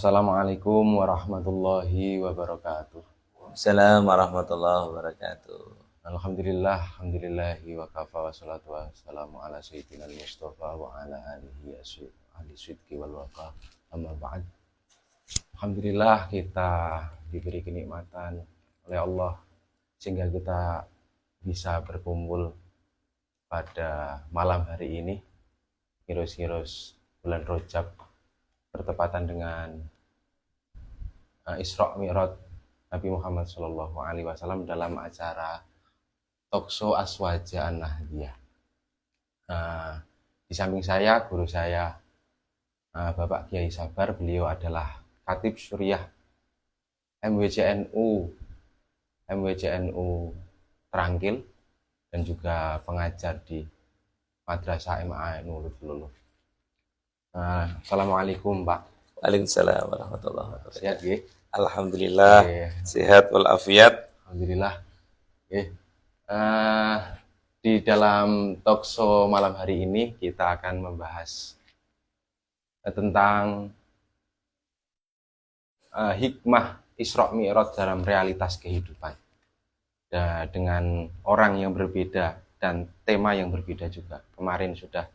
Assalamualaikum warahmatullahi wabarakatuh. Assalamualaikum warahmatullahi wabarakatuh. Alhamdulillahi wa kafa wa salatu wa salamu ala sayyidina al-mustafa wa ala alihi ahli sidqi wal wafa amma ba'd. Alhamdulillah kita diberi kenikmatan oleh Allah sehingga kita bisa berkumpul pada malam hari ini ngirus-ngirus bulan Rajab bertepatan dengan Isra Mi'raj Nabi Muhammad SAW dalam acara Talkshow Aswaja An-Nahdiyah. Di samping saya, guru saya Bapak Kiai Sabar, beliau adalah Khatib Suriah MWCNU Trangkil dan juga pengajar di Madrasah MA Nurul Luluh. Assalamualaikum Pak. Waalaikumsalam warahmatullahi wabarakatuh. Sehat ya? Alhamdulillah, sehat walafiat. Alhamdulillah. Di dalam talkshow malam hari ini kita akan membahas tentang hikmah Isra Mi'raj dalam realitas kehidupan, dengan orang yang berbeda dan tema yang berbeda juga. Kemarin sudah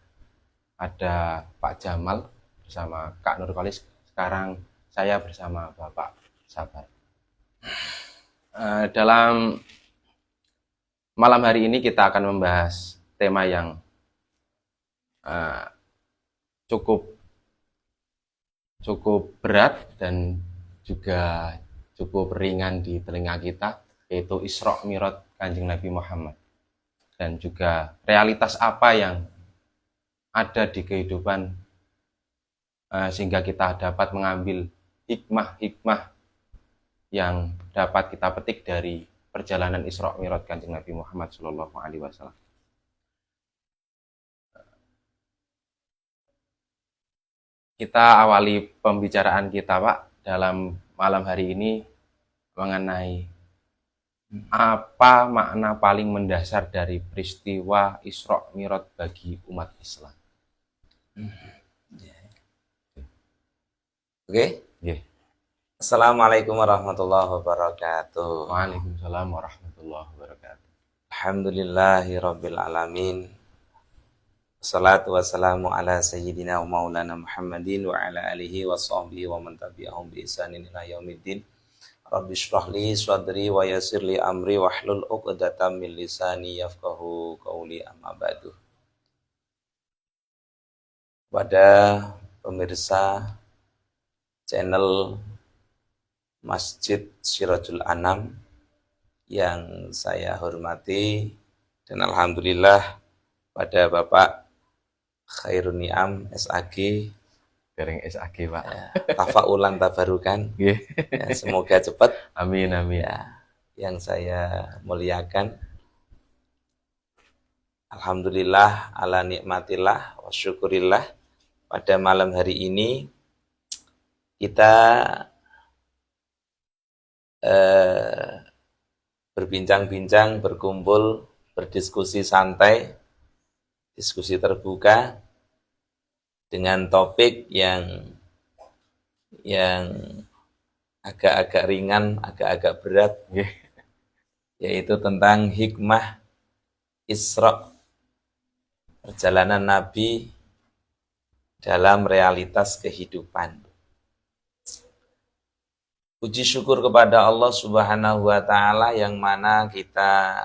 ada Pak Jamal bersama Kak Nurkolis, sekarang saya bersama Bapak Sabar. Dalam malam hari ini kita akan membahas tema yang cukup berat dan juga cukup ringan di telinga kita, yaitu Isra Mi'raj Kanjeng Nabi Muhammad, dan juga realitas apa yang ada di kehidupan sehingga kita dapat mengambil hikmah-hikmah yang dapat kita petik dari perjalanan Isra Mi'raj Kanjeng Nabi Muhammad SAW. Kita awali pembicaraan kita, Pak, dalam malam hari ini mengenai apa makna paling mendasar dari peristiwa Isra Mi'raj bagi umat Islam. Oke. Yeah. Assalamualaikum warahmatullahi wabarakatuh. Waalaikumsalam warahmatullahi wabarakatuh. Alhamdulillahi rabbil alamin. Wassalatu wassalamu ala sayyidina wa maulana Muhammadin wa ala alihi wa sahbihi wa man tabi'ahum bi ihsanin ila yaumiddin. Rabbi shrah li sadri wa yassir li amri wahlul 'uqdatam min lisani yafqahu qawli, amma ba'du. Pada pemirsa channel Masjid Sirajul Anam yang saya hormati, dan alhamdulillah pada Bapak Khairun Ni'am SAG, Dereng SAG, Pak. Ya, tafaulan tabarukan. Yeah. Ya, semoga cepat. Amin amin. Ya, yang saya muliakan, alhamdulillah ala nikmatillah wa syukurillah, pada malam hari ini kita berbincang-bincang, berkumpul, berdiskusi santai, diskusi terbuka dengan topik yang agak-agak ringan, agak-agak berat, yaitu tentang hikmah Isra, perjalanan Nabi dalam realitas kehidupan. Puji syukur kepada Allah Subhanahu wa Ta'ala, yang mana kita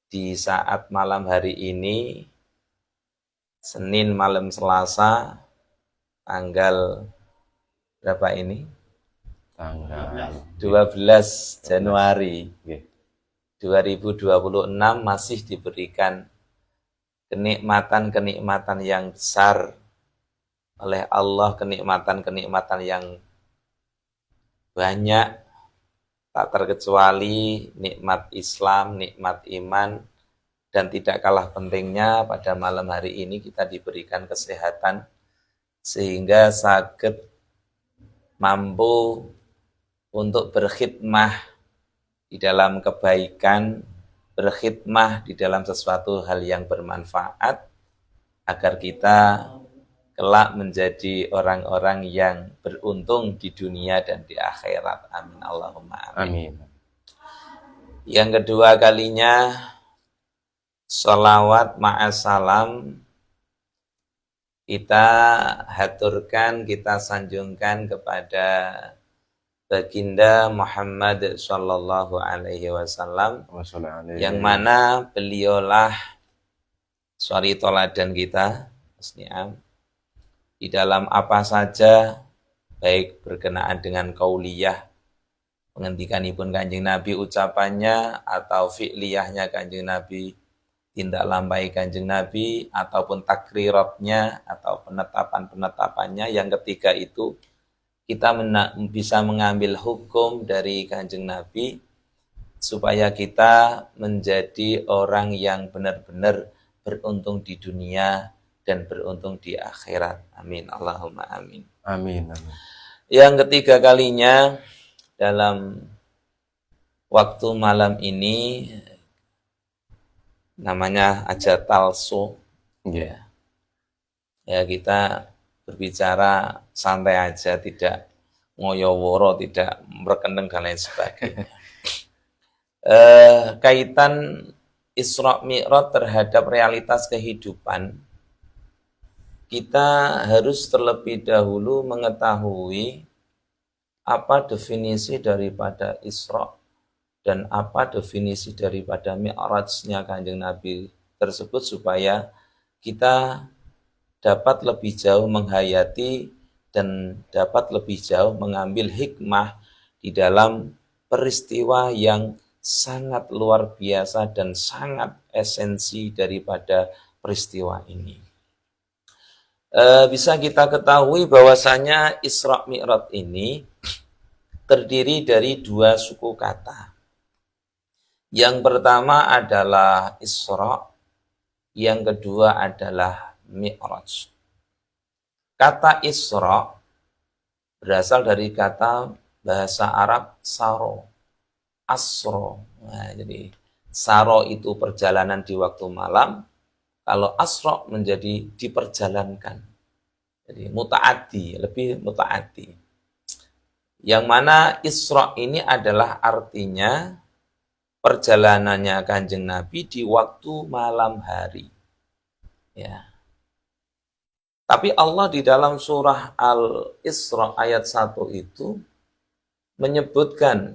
di saat malam hari ini, Senin malam Selasa, tanggal berapa ini? Tanggal 12 Januari 2026, masih diberikan kenikmatan-kenikmatan yang besar oleh Allah, kenikmatan-kenikmatan yang banyak, tak terkecuali nikmat Islam, nikmat iman, dan tidak kalah pentingnya pada malam hari ini kita diberikan kesehatan sehingga saged mampu untuk berkhidmah di dalam kebaikan, berkhidmah di dalam sesuatu hal yang bermanfaat, agar kita kelak menjadi orang-orang yang beruntung di dunia dan di akhirat. Amin Allahumma amin. Amin. Yang kedua kalinya, sholawat ma'asalam kita haturkan, kita sanjungkan kepada baginda Muhammad sallallahu alaihi wasallam, yang mana beliaulah suri toladan kita, Musniam, di dalam apa saja, baik berkenaan dengan kauliyah, penghentikanipun Kanjeng Nabi ucapannya, atau fi'liyahnya Kanjeng Nabi, tindak lampai Kanjeng Nabi, ataupun takriratnya, atau penetapan-penetapannya. Yang ketiga itu kita bisa mengambil hukum dari Kanjeng Nabi supaya kita menjadi orang yang benar-benar beruntung di dunia dan beruntung di akhirat. Amin Allahumma amin. Amin. Amin. Yang ketiga kalinya dalam waktu malam ini, namanya aja talso. Yeah. Ya, kita berbicara santai aja, tidak ngoyoworo, tidak berkendeng dan lain sebagainya. Kaitan Isra Mi'raj terhadap realitas kehidupan, kita harus terlebih dahulu mengetahui apa definisi daripada Isra dan apa definisi daripada Mi'rajnya Kanjeng Nabi tersebut, supaya kita dapat lebih jauh menghayati dan dapat lebih jauh mengambil hikmah di dalam peristiwa yang sangat luar biasa dan sangat esensi daripada peristiwa ini. Bisa kita ketahui bahwasanya Isra Mi'raj ini terdiri dari dua suku kata. Yang pertama adalah Isra, yang kedua adalah Mi'raj. Kata Isra berasal dari kata bahasa Arab saro, asro. Nah, jadi saro itu perjalanan di waktu malam, kalau asro menjadi diperjalankan. Jadi muta'addi, lebih muta'addi. Yang mana Isra ini adalah artinya perjalanannya Kanjeng Nabi di waktu malam hari. Ya. Tapi Allah di dalam surah Al-Isra ayat 1 itu menyebutkan,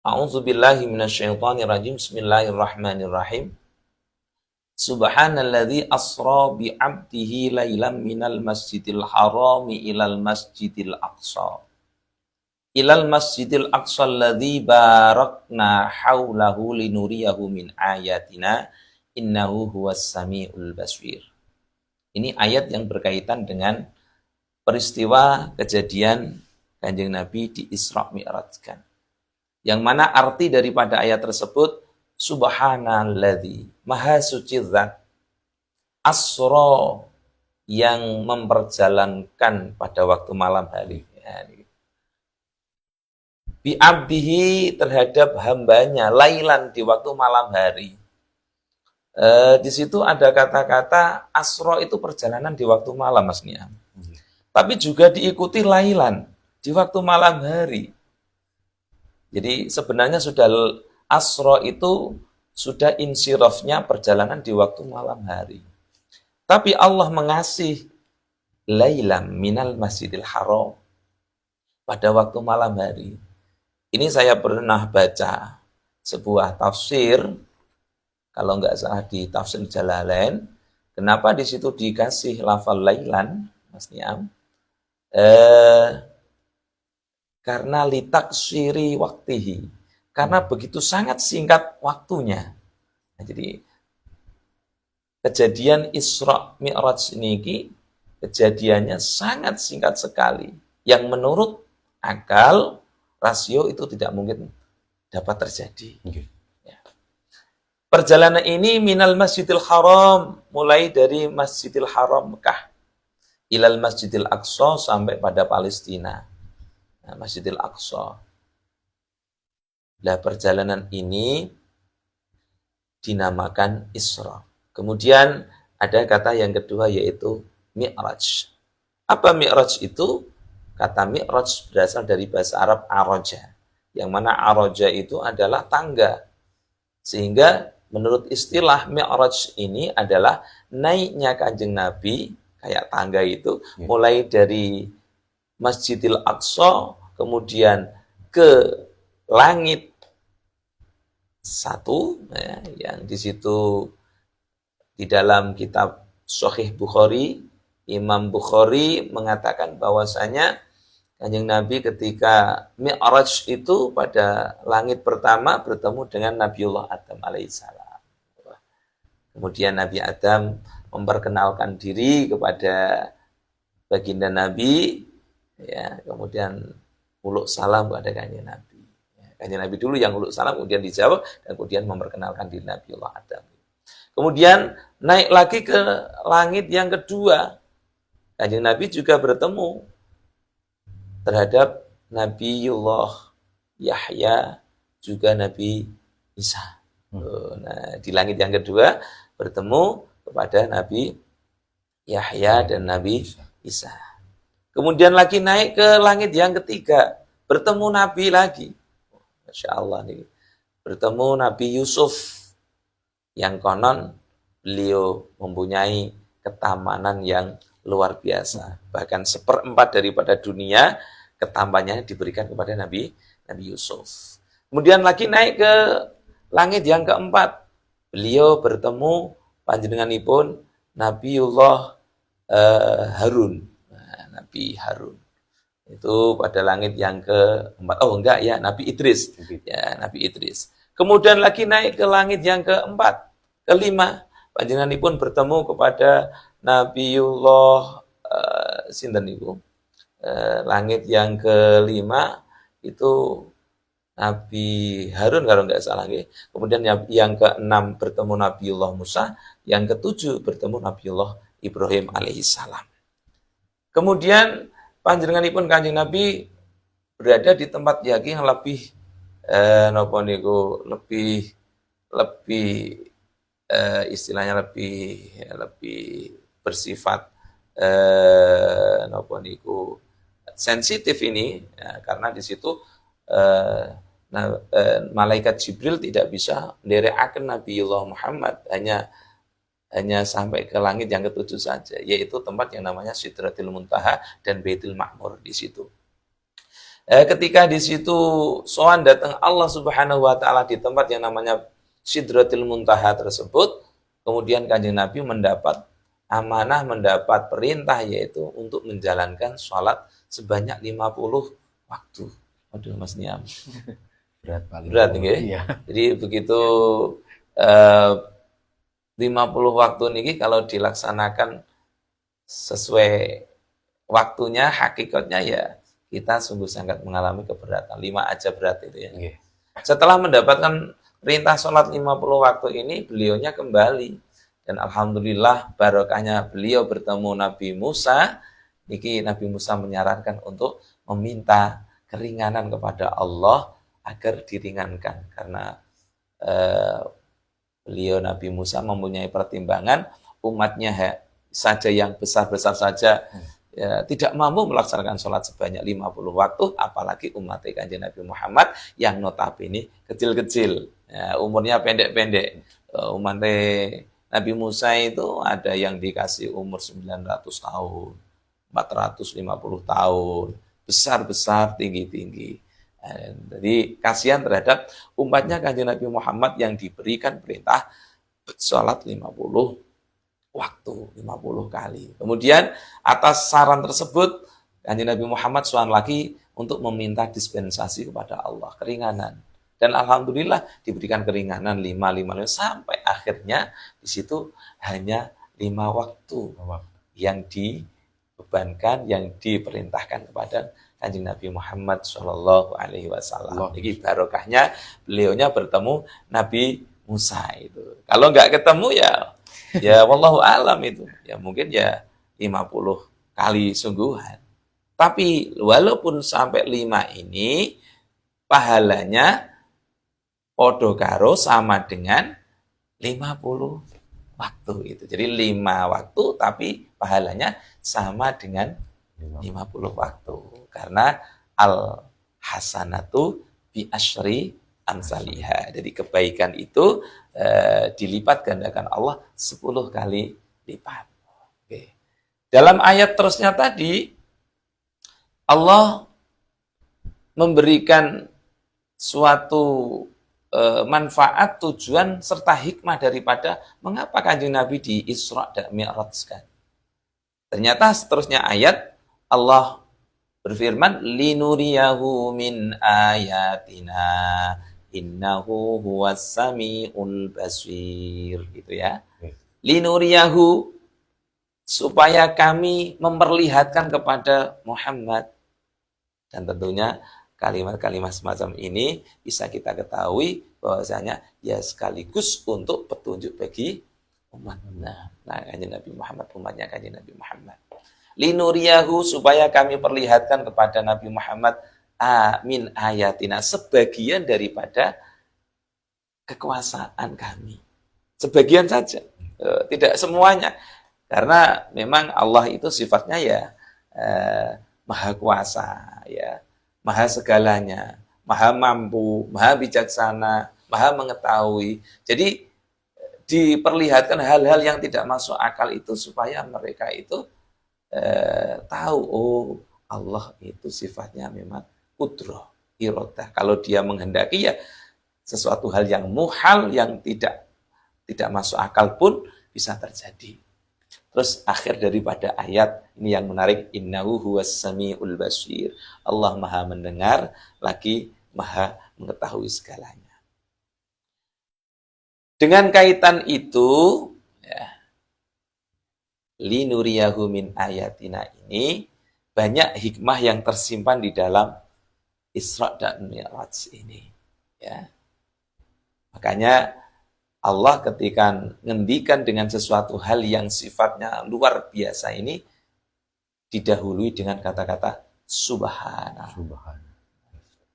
A'udzubillahi minasyaitonirrajim, bismillahirrahmanirrahim. Subhanalladzi asra bi'abdihi lailam minal masjidil harami ilal masjidil aqsa. Ilal masjidil aqsa alladzi barakna haulahu linuriyahu min ayatina innahu huwas samiul basir. Ini ayat yang berkaitan dengan peristiwa kejadian Kanjeng Nabi di Isra Mi'rajkan. Yang mana arti daripada ayat tersebut, Subhanalladzi, Maha Suci Zat, Asra, yang memperjalankan pada waktu malam hari. Bi'abdihi, terhadap hambanya, lailan, di waktu malam hari. Di situ ada kata-kata asro itu perjalanan di waktu malam, Mas Niam. Tapi juga diikuti lailan di waktu malam hari. Jadi sebenarnya sudah asro itu sudah insirafnya perjalanan di waktu malam hari. Tapi Allah mengasih lailam minal masjidil haram pada waktu malam hari. Ini saya pernah baca sebuah tafsir, kalau nggak salah di tafsir Jalalain, kenapa di situ dikasih lafal lailan, Mas Niam? Karena litaksiri waktihi, karena begitu sangat singkat waktunya. Nah, jadi kejadian Isra Mi'raj ini kejadiannya sangat singkat sekali, yang menurut akal rasio itu tidak mungkin dapat terjadi. Perjalanan ini minal Masjidil Haram, mulai dari Masjidil Haram Mekah, ilal Masjidil Aqsa, sampai pada Palestina. Nah, Masjidil Aqsa. Nah, perjalanan ini dinamakan Isra. Kemudian ada kata yang kedua yaitu mi'raj. Apa mi'raj itu? Kata mi'raj berasal dari bahasa Arab aroja, yang mana aroja itu adalah tangga. Sehingga menurut istilah mi'raj ini adalah naiknya Kanjeng Nabi, kayak tangga itu, mulai dari Masjidil Aqsa, kemudian ke langit satu, ya, yang di situ di dalam kitab Sahih Bukhari, Imam Bukhari mengatakan bahwasanya Kanjeng Nabi ketika Mi'raj itu pada langit pertama bertemu dengan Nabiullah Adam alaihissalam. Kemudian Nabi Adam memperkenalkan diri kepada baginda Nabi, ya, kemudian uluk salam kepada Kanjeng Nabi. Kanjeng Nabi dulu yang uluk salam, kemudian dijawab, dan kemudian memperkenalkan diri Nabiullah Adam. Kemudian naik lagi ke langit yang kedua. Kanjeng Nabi juga bertemu terhadap Nabiullah Yahya, juga Nabi Isa. Nah, di langit yang kedua bertemu kepada Nabi Yahya dan Nabi Isa. Kemudian lagi naik ke langit yang ketiga, bertemu Nabi lagi. Masya Allah nih. Bertemu Nabi Yusuf, yang konon beliau mempunyai ketamanan yang luar biasa. Bahkan 1/4 daripada dunia ketampanannya diberikan kepada Nabi Yusuf. Kemudian lagi naik ke langit yang keempat. Beliau bertemu panjenenganipun Nabiullah Harun. Nah, Nabi Harun. Itu pada langit yang keempat. Oh enggak ya, Nabi Idris. Ya, Nabi Idris. Kemudian lagi naik ke langit yang keempat. Kelima, panjenenganipun bertemu kepada Nabiullah sinten niku? Langit yang kelima itu Nabi Harun kalau nggak salah nggih. Kemudian yang keenam bertemu Nabiullah Musa, yang ketujuh bertemu Nabiullah Ibrahim alaihissalam. Kemudian panjenenganipun Kanjeng Nabi berada di tempat yang lebih napa niku lebih istilahnya lebih bersifat napa niku sensitif ini, ya, karena di situ malaikat Jibril tidak bisa nderekaken Nabiullah Muhammad, hanya sampai ke langit yang ketujuh saja, yaitu tempat yang namanya Sidratil Muntaha dan Baitul Ma'mur di situ. Ketika di situ sowan datang Allah Subhanahu wa taala di tempat yang namanya Sidratil Muntaha tersebut, kemudian Kanjeng Nabi mendapat amanah, mendapat perintah, yaitu untuk menjalankan sholat sebanyak 50 waktu. Waduh Mas Niam. Berat nih. Iya. Jadi begitu 50 waktu niki kalau dilaksanakan sesuai waktunya, hakikatnya ya kita sungguh sangat mengalami keberatan. 5 aja berat itu ya. Iya. Setelah mendapatkan perintah sholat 50 waktu ini, beliaunya kembali. Dan alhamdulillah barokahnya beliau bertemu Nabi Musa. Niki Nabi Musa menyarankan untuk meminta keringanan kepada Allah agar diringankan. Karena beliau Nabi Musa mempunyai pertimbangan umatnya saja yang besar-besar saja ya, tidak mampu melaksanakan sholat sebanyak 50 waktu, apalagi umat Kanjeng Nabi Muhammad yang notabene kecil-kecil, ya, umurnya pendek-pendek. Umat Nabi Musa itu ada yang dikasih umur 900 tahun, 450 tahun, besar-besar, tinggi-tinggi. Jadi kasihan terhadap umatnya Kanjeng Nabi Muhammad yang diberikan perintah sholat 50 waktu, 50 kali. Kemudian atas saran tersebut, Kanjeng Nabi Muhammad sowan lagi untuk meminta dispensasi kepada Allah, keringanan. Dan alhamdulillah diberikan keringanan 5 sampai akhirnya di situ hanya 5 waktu yang dibebankan, yang diperintahkan kepada Kanjeng Nabi Muhammad Shallallahu Alaihi Wasallam. Jadi barokahnya beliaunya bertemu Nabi Musa itu. Kalau nggak ketemu ya wallahu alam itu. Ya mungkin ya 50 kali sungguhan. Tapi walaupun sampai 5 ini pahalanya podo karo sama dengan 50 waktu itu. Jadi 5 waktu tapi pahalanya sama dengan 50 waktu. Karena al hasanatu bi asyri amsalihha. Jadi kebaikan itu dilipat gandakan Allah 10 kali lipat. Oke. Dalam ayat terusnya tadi Allah memberikan suatu manfaat, tujuan serta hikmah daripada mengapa Kanjeng Nabi di Isra dan Mi'rajkan. Ternyata seterusnya ayat Allah berfirman linuriyahu min ayatina innahu huwas samiul basir, gitu ya. Linuriyahu, supaya kami memperlihatkan kepada Muhammad. Dan tentunya kalimat-kalimat semacam ini bisa kita ketahui bahwasanya ya sekaligus untuk petunjuk bagi umatnya. Nah, Kanjeng Nabi Muhammad, umatnya Kanjeng Nabi Muhammad. Linuriyahu, supaya kami perlihatkan kepada Nabi Muhammad min ayatina, sebagian daripada kekuasaan kami. Sebagian saja, tidak semuanya. Karena memang Allah itu sifatnya ya maha kuasa, ya, maha segalanya, maha mampu, maha bijaksana, maha mengetahui. Jadi diperlihatkan hal-hal yang tidak masuk akal itu supaya mereka itu tahu, oh Allah itu sifatnya memang qudrah, iradah. Kalau dia menghendaki ya sesuatu hal yang muhal, yang tidak masuk akal pun bisa terjadi. Terus akhir daripada ayat ini yang menarik, innahu huwas samiul basir. Allah maha mendengar lagi maha mengetahui segalanya. Dengan kaitan itu ya, linuriyahu min ayatina ini banyak hikmah yang tersimpan di dalam Isra dan Mi'raj ini, ya. Makanya Allah ketika ngendikan dengan sesuatu hal yang sifatnya luar biasa ini didahului dengan kata-kata subhana.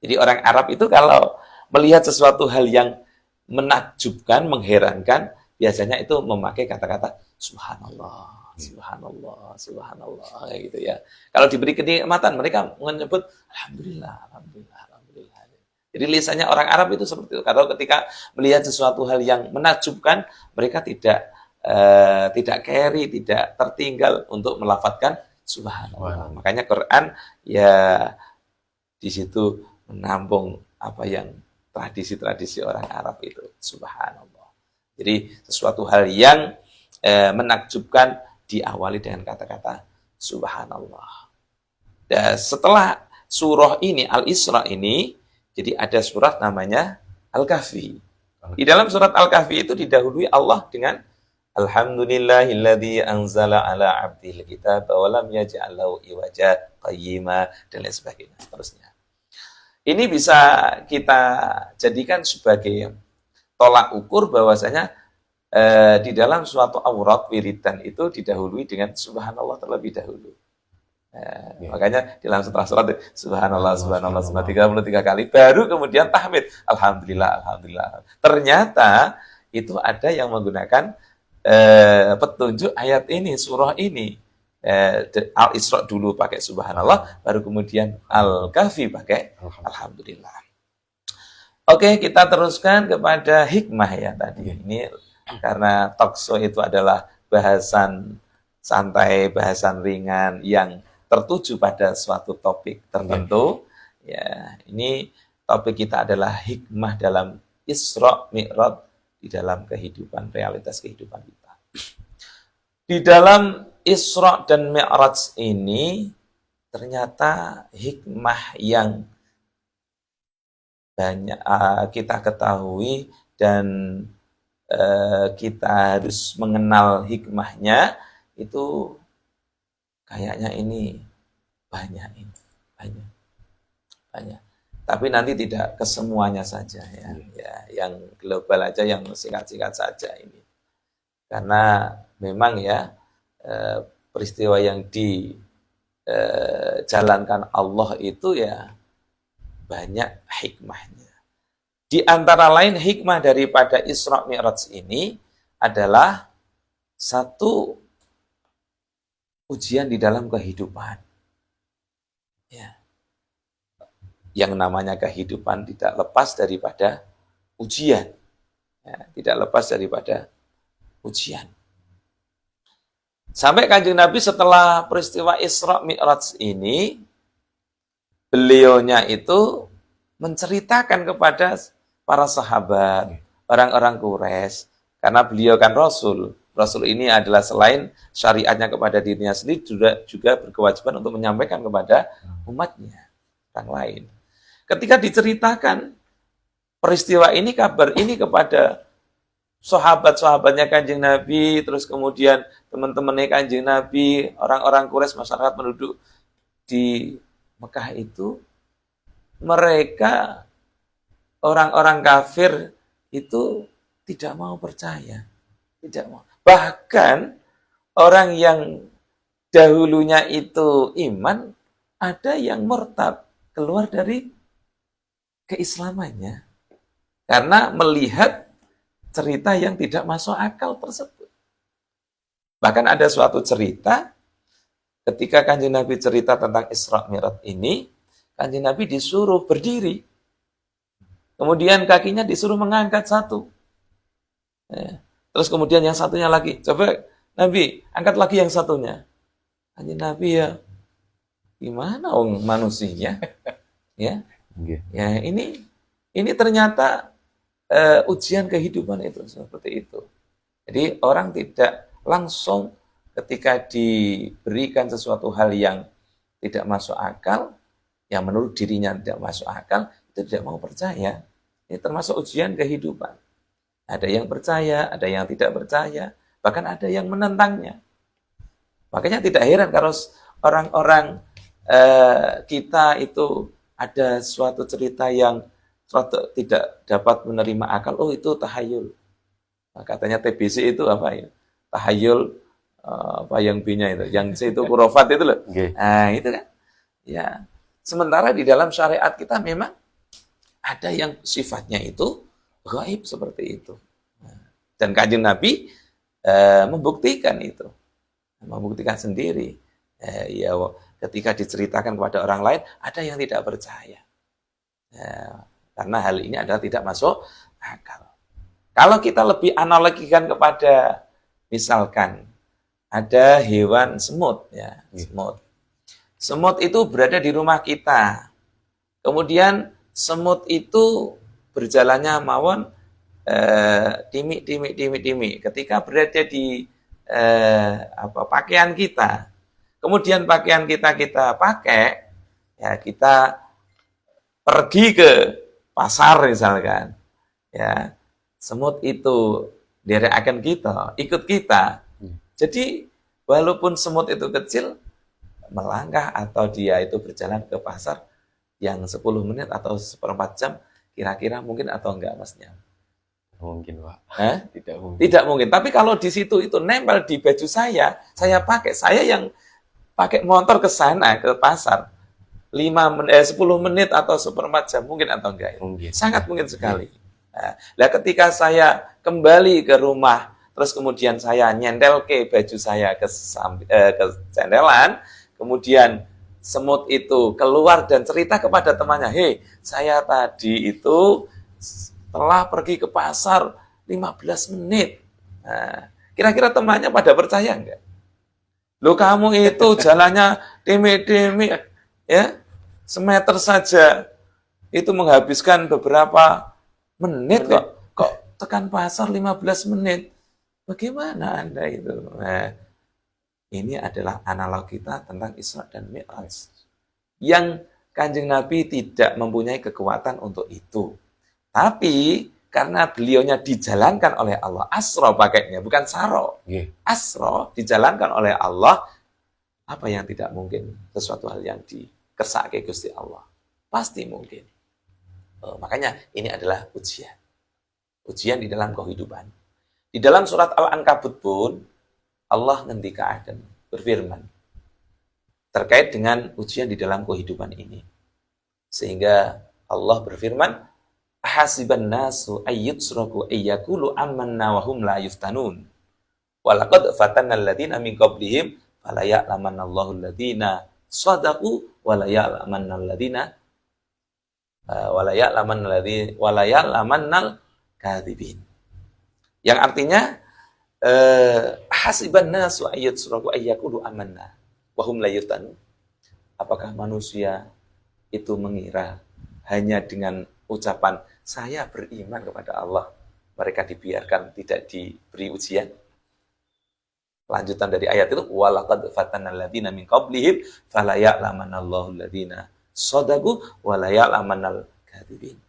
Jadi orang Arab itu kalau melihat sesuatu hal yang menakjubkan, mengherankan, biasanya itu memakai kata-kata subhanallah, subhanallah, subhanallah, kayak gitu ya. Kalau diberi kenikmatan mereka menyebut alhamdulillah, alhamdulillah, alhamdulillah. Jadi lisannya orang Arab itu seperti itu. Kalau ketika melihat sesuatu hal yang menakjubkan, mereka tidak carry, tidak tertinggal untuk melafadzkan subhanallah. Makanya Quran ya di situ menampung apa yang tradisi-tradisi orang Arab itu, subhanallah. Jadi sesuatu hal yang menakjubkan diawali dengan kata-kata subhanallah. Dan setelah surah ini, Al-Isra ini, jadi ada surat namanya Al-Kahfi. Di dalam surat Al-Kahfi itu didahului Allah dengan alhamdulillahilladzi anzala ala abdil kitab wa lam yaj'al lahu iwaja qayyima, dan lain sebagainya. Seterusnya. Ini bisa kita jadikan sebagai tolak ukur bahwasanya di dalam suatu aurat wiridan itu didahului dengan subhanallah terlebih dahulu. Makanya dalam surat subhanallah, subhanallah, subhanallah 33 kali, baru kemudian tahmid, alhamdulillah, alhamdulillah. Ternyata itu ada yang menggunakan petunjuk ayat ini, surah ini. Al-Isra dulu pakai subhanallah, baru kemudian Al-Kahfi pakai alhamdulillah. Oke, kita teruskan kepada hikmah ya tadi. Ini karena talkshow itu adalah bahasan santai, bahasan ringan yang tertuju pada suatu topik tertentu. Ya, ini topik kita adalah hikmah dalam Isra Mi'raj di dalam kehidupan, realitas kehidupan kita. Di dalam Isra dan Mi'raj ini ternyata hikmah yang banyak kita ketahui dan kita harus mengenal hikmahnya itu kayaknya ini banyak. Tapi nanti tidak kesemuanya saja ya. Yang global aja, yang singkat-singkat saja ini. Karena memang ya peristiwa yang dijalankan Allah itu ya banyak hikmahnya. Di antara lain hikmah daripada Isra Mi'raj ini adalah satu ujian di dalam kehidupan. Ya. Yang namanya kehidupan tidak lepas daripada ujian. Ya, tidak lepas daripada ujian. Sampai Kanjeng Nabi setelah peristiwa Isra Mi'raj ini, beliaunya itu menceritakan kepada para sahabat, orang-orang Quraisy, karena beliau kan Rasul. Rasul ini adalah selain syariatnya kepada dirinya sendiri, juga berkewajiban untuk menyampaikan kepada umatnya, orang lain. Ketika diceritakan peristiwa ini, kabar ini kepada sahabat-sahabatnya Kanjeng Nabi, terus kemudian teman-temannya Kanjeng Nabi, orang-orang Quraisy, masyarakat penduduk di Mekah itu, mereka orang-orang kafir itu tidak mau percaya, tidak mau. Bahkan orang yang dahulunya itu iman, ada yang murtad, keluar dari keislamannya karena melihat cerita yang tidak masuk akal tersebut. Bahkan ada suatu cerita ketika Kanjeng Nabi cerita tentang Isra Mi'raj ini, Kanjeng Nabi disuruh berdiri. Kemudian kakinya disuruh mengangkat satu. Terus kemudian yang satunya lagi. Coba Nabi, angkat lagi yang satunya. Kanjeng Nabi ya, gimana manusia? Ya. Ya, ini ternyata ujian kehidupan itu seperti itu. Jadi orang tidak langsung ketika diberikan sesuatu hal yang tidak masuk akal, yang menurut dirinya tidak masuk akal, itu tidak mau percaya. Ini termasuk ujian kehidupan. Ada yang percaya, ada yang tidak percaya, bahkan ada yang menentangnya. Makanya tidak heran kalau orang-orang kita itu ada suatu cerita yang suatu tidak dapat menerima akal, oh itu tahayul. Nah, katanya TBC itu apa ya? Tahayul, apa yang B-nya itu, yang C itu khurafat itu loh. Okay. Nah itu kan. Ya. Sementara di dalam syariat kita memang ada yang sifatnya itu gaib seperti itu. Dan Kanjeng Nabi membuktikan itu. Membuktikan sendiri. Ya, ketika diceritakan kepada orang lain, ada yang tidak percaya. Ya, karena hal ini adalah tidak masuk akal. Kalau kita lebih analogikan kepada, misalkan, ada hewan semut. Ya, semut. Semut itu berada di rumah kita. Kemudian semut itu berjalannya mawon dimi. Ketika berada di pakaian kita, kemudian pakaian kita pakai, ya kita pergi ke pasar misalkan, ya semut itu akan kita, ikut kita. Jadi walaupun semut itu kecil, melangkah atau dia itu berjalan ke pasar yang 10 menit atau seperempat jam, kira-kira mungkin atau enggak masnya? Mungkin, Pak. Tidak mungkin. Tidak mungkin. Tapi kalau di situ itu nempel di baju saya pakai, saya yang pakai motor ke sana, ke pasar, 10 menit atau seperempat jam, mungkin atau enggak? Mungkin. Sangat mungkin sekali. Nah, ketika saya kembali ke rumah, terus kemudian saya nyendel ke baju saya ke cendelan, kemudian semut itu keluar dan cerita kepada temannya, hei, saya tadi itu telah pergi ke pasar 15 menit. Nah, kira-kira temannya pada percaya enggak? Loh kamu itu jalannya demi ya, semeter saja itu menghabiskan beberapa menit kok tekan pasar 15 menit. Bagaimana Anda itu? Nah, ini adalah analog kita tentang Isra dan Mi'raj. Yang Kanjeng Nabi tidak mempunyai kekuatan untuk itu. Tapi karena beliaunya dijalankan oleh Allah, asro pakainya, bukan saro. Asro dijalankan oleh Allah, apa yang tidak mungkin? Sesuatu hal yang dikersake Gusti Allah. Pasti mungkin. Makanya ini adalah ujian. Ujian di dalam kehidupan. Di dalam surat Al-Ankabut pun, Allah ngendikaken berfirman terkait dengan ujian di dalam kehidupan ini. Sehingga Allah berfirman, hasiban nasu ayyutsraku ayyakulu amanna wa hum la yuftanun. Walaqad fatanna alladziina min qablihim fala ya'lamannallahu alladziina shadaqu wala ya'lamannal kadzibin. Yang artinya hasiban nasu ayyutsraku ayyaqulu amanna wa hum la yuftanun. Apakah manusia itu mengira hanya dengan ucapan saya beriman kepada Allah mereka dibiarkan tidak diberi ujian? Lanjutan dari ayat itu, walaqad fatanna alladziina min qablihim fala ya'lamannallahu alladziina shadaqu wa la ya'lamannal kadzibin.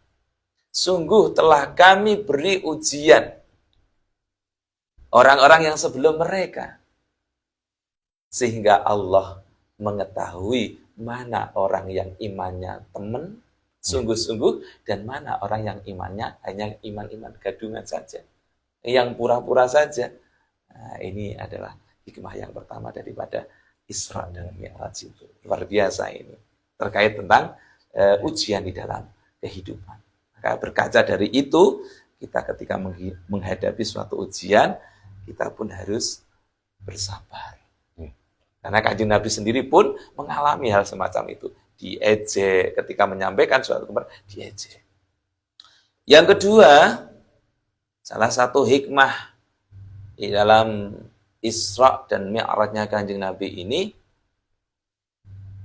Sungguh telah kami beri ujian orang-orang yang sebelum mereka, sehingga Allah mengetahui mana orang yang imannya teman sungguh-sungguh dan mana orang yang imannya hanya iman-iman gadungan saja, yang pura-pura saja. Nah, ini adalah hikmah yang pertama daripada Isra dan Mi'raj itu. Luar biasa ini. Terkait tentang ujian di dalam kehidupan. Maka berkaca dari itu, kita ketika menghadapi suatu ujian, kita pun harus bersabar. Karena Kanjeng Nabi sendiri pun mengalami hal semacam itu. Diejek ketika menyampaikan suatu kabar, diejek. Yang kedua, salah satu hikmah di dalam Isra dan Mi'rajnya Kanjeng Nabi ini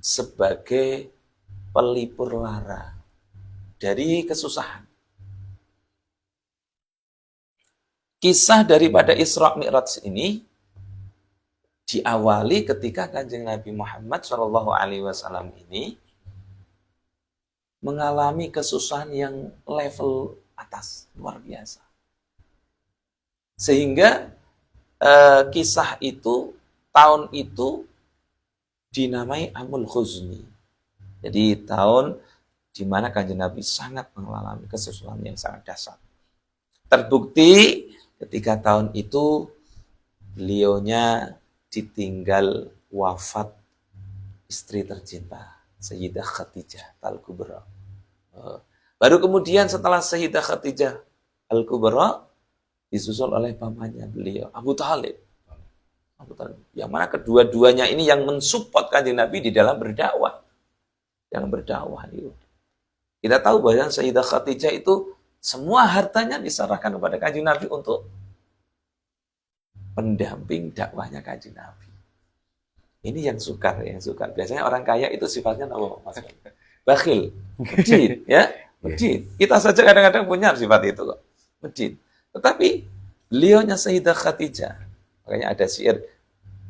sebagai pelipur lara dari kesusahan. Kisah daripada Isra Mi'raj ini diawali ketika Kanjeng Nabi Muhammad SAW ini mengalami kesusahan yang level atas, luar biasa. Sehingga kisah itu, tahun itu dinamai Amul Khuzni. Jadi tahun di mana Kanjeng Nabi sangat mengalami kesusahan yang sangat dahsyat. Terbukti ketika tahun itu beliaunya ditinggal wafat istri tercinta Sayyidah Khadijah Al-Kubra. Baru kemudian setelah Sayyidah Khadijah Al-Kubra disusul oleh pamannya beliau, Abu Thalib. Yang mana kedua-duanya ini yang mensupport Kanjeng Nabi di dalam berdakwah. Yang berdakwah itu. Kita tahu bahwa Sayyidah Khadijah itu semua hartanya diserahkan kepada Kanjeng Nabi untuk pendamping dakwahnya Kanjeng Nabi. Ini yang sukar. Biasanya orang kaya itu sifatnya apa? Bakhil, medit, ya, medit. Kita saja kadang-kadang punya sifat itu kok, medit. Tetapi beliaunya Sayyidah Khadijah, makanya ada syair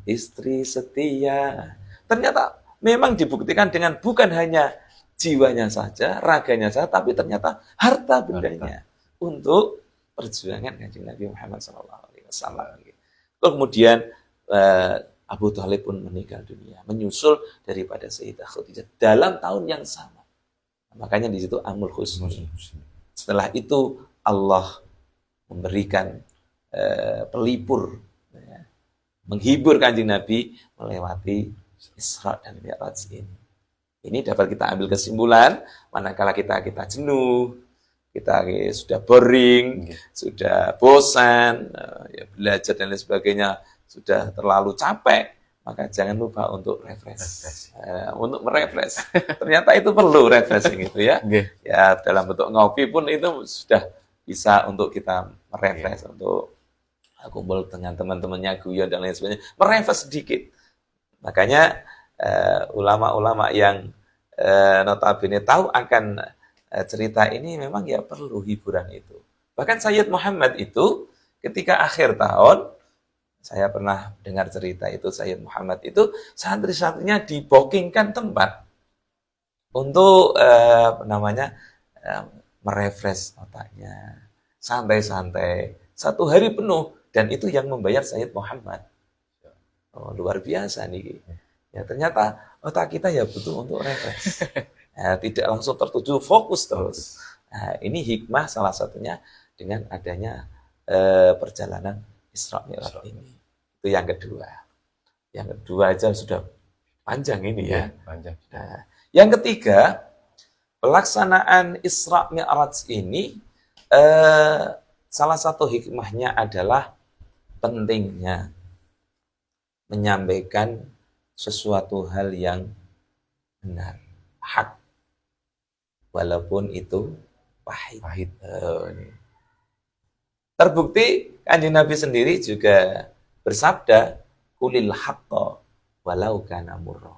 istri setia. Ternyata memang dibuktikan dengan bukan hanya jiwanya saja, raganya saja, tapi ternyata harta bendanya untuk perjuangan Kanjeng Nabi Muhammad SAW. Kemudian Abu Thalib pun meninggal dunia, menyusul daripada Sayyidah Khadijah dalam tahun yang sama. Makanya di situ Amul Khuzni. Setelah itu Allah memberikan pelipur, ya, menghibur Kanjeng Nabi melewati Isra dan Mi'raj ini. Ini dapat kita ambil kesimpulan, manakala kita jenuh, kita sudah boring, sudah bosan, ya, belajar dan lain sebagainya, sudah terlalu capek, maka jangan lupa untuk refresh. Untuk merefresh. Ternyata itu perlu refreshing itu ya. Ya, dalam bentuk ngopi pun itu sudah bisa untuk kita merefresh, untuk kumpul dengan teman-temannya, guyon dan lain sebagainya, merefresh sedikit. Makanya ulama-ulama yang notabene tahu akan cerita ini memang ya perlu hiburan itu. Bahkan Sayyid Muhammad itu ketika akhir tahun, saya pernah dengar cerita itu, Sayyid Muhammad itu santri-santrinya dibokingkan tempat untuk merefresh otaknya, santai-santai, 1 hari penuh, dan itu yang membayar Sayyid Muhammad. Oh, luar biasa nih. Ya ternyata otak kita ya butuh untuk refresh. Tidak langsung tertuju, fokus terus. Nah, ini hikmah salah satunya dengan adanya perjalanan Isra Mi'raj ini. Itu yang kedua. Yang kedua aja sudah panjang ini ya. Panjang. Nah, yang ketiga, pelaksanaan Isra Mi'raj ini salah satu hikmahnya adalah pentingnya menyampaikan sesuatu hal yang benar, hak, walaupun itu pahit. Ini. Terbukti Kanjeng Nabi sendiri juga bersabda, "Qulil haqqo walau kana murra."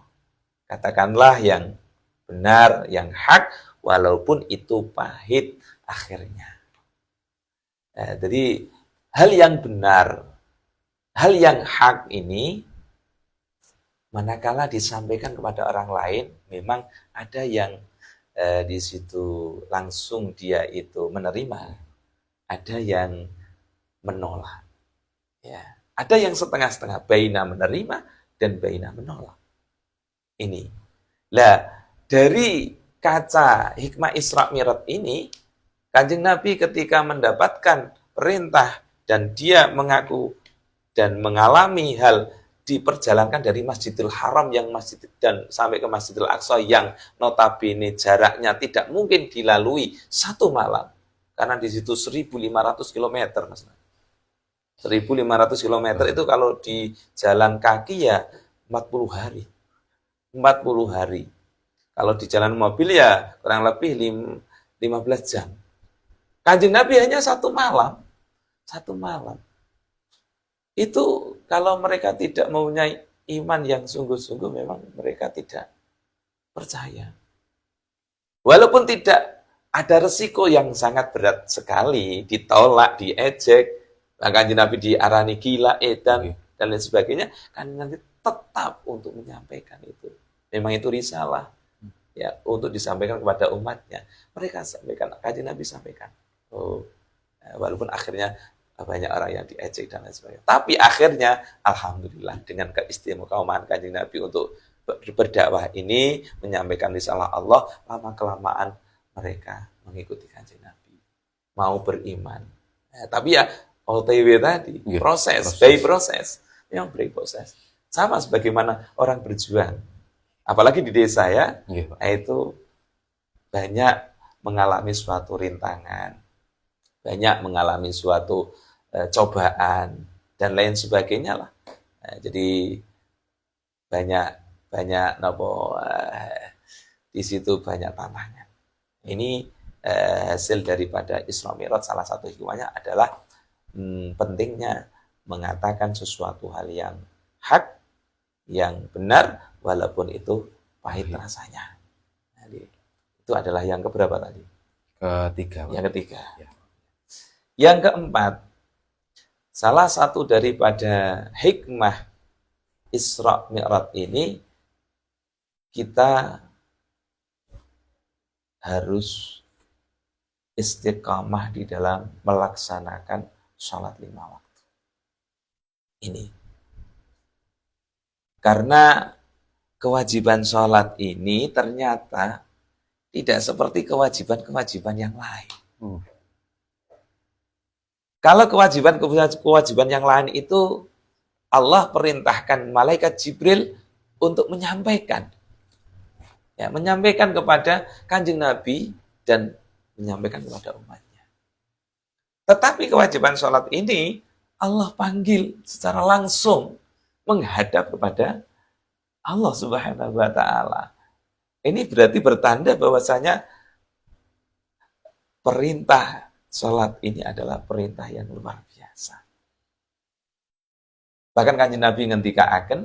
Katakanlah yang benar, yang hak, walaupun itu pahit akhirnya. Jadi hal yang benar, hal yang hak ini manakala disampaikan kepada orang lain, memang ada yang di situ langsung dia itu menerima, ada yang menolak. Ya, ada yang setengah-setengah, baina menerima dan baina menolak. Ini. Lah, dari kaca hikmah Isra Mi'raj ini, Kanjeng Nabi ketika mendapatkan perintah dan dia mengaku dan mengalami hal diperjalankan dari Masjidil Haram yang dan sampai ke Masjidil Aqsa yang notabene jaraknya tidak mungkin dilalui satu malam. Karena di situ 1.500 km, Mas. 1.500 km itu kalau di jalan kaki ya 40 hari. 40 hari. Kalau di jalan mobil ya kurang lebih 15 jam. Kanjeng Nabi hanya satu malam. Satu malam. Itu kalau mereka tidak mempunyai iman yang sungguh-sungguh, memang mereka tidak percaya. Walaupun tidak ada resiko yang sangat berat sekali, ditolak, diejek, bahkan Nabi diarani gila, edan, dan lain sebagainya, kan Nabi tetap untuk menyampaikan itu. Memang itu risalah, ya, untuk disampaikan kepada umatnya. Mereka sampaikan, Kanjeng Nabi sampaikan. Walaupun akhirnya banyak orang yang diejek dan lain sebagainya. Tapi akhirnya, alhamdulillah, dengan keistimewaan Kanjeng Nabi untuk berdakwah ini, menyampaikan risalah Allah, lama-kelamaan mereka mengikuti Kanjeng Nabi. Mau beriman. Tapi ya, OTW tadi, proses. Memang proses. Sama sebagaimana orang berjuang. Apalagi di desa ya, itu banyak mengalami suatu rintangan, banyak mengalami suatu cobaan dan lain sebagainya lah. Jadi banyak di situ banyak tantangan. Ini hasil daripada Isra Mi'raj, salah satu hikmahnya adalah pentingnya mengatakan sesuatu hal yang hak, yang benar, walaupun itu pahit rasanya. Jadi, itu adalah yang keberapa tadi? Ketiga. Yang ketiga. Ya. Yang keempat, salah satu daripada hikmah Isra Mi'raj ini, kita harus istiqamah di dalam melaksanakan sholat 5 waktu. Ini. Karena kewajiban sholat ini ternyata tidak seperti kewajiban-kewajiban yang lain. Kalau kewajiban yang lain itu Allah perintahkan malaikat Jibril untuk menyampaikan. Ya, menyampaikan kepada Kanjeng Nabi dan menyampaikan kepada umatnya. Tetapi kewajiban sholat ini Allah panggil secara langsung menghadap kepada Allah Subhanahu wa Ta'ala. Ini berarti bertanda bahwasanya perintah sholat ini adalah perintah yang luar biasa. Bahkan Kanjeng Nabi ngendikaaken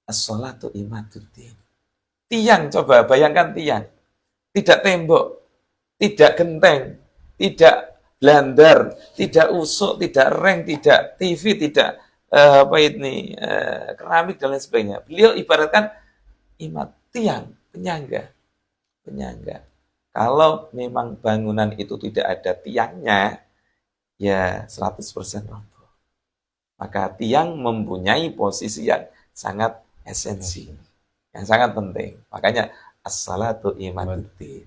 as-sholatu imaduddin. Tiang, coba bayangkan tiang. Tidak tembok, tidak genteng, tidak blandar, tidak usuk, tidak reng, tidak TV, tidak keramik dan lain sebagainya. Beliau ibaratkan imam, tiang, penyangga. Kalau memang bangunan itu tidak ada tiangnya, ya 100% roboh. Maka tiang mempunyai posisi yang sangat esensi, yang sangat penting. Makanya as-salatu imaduddin.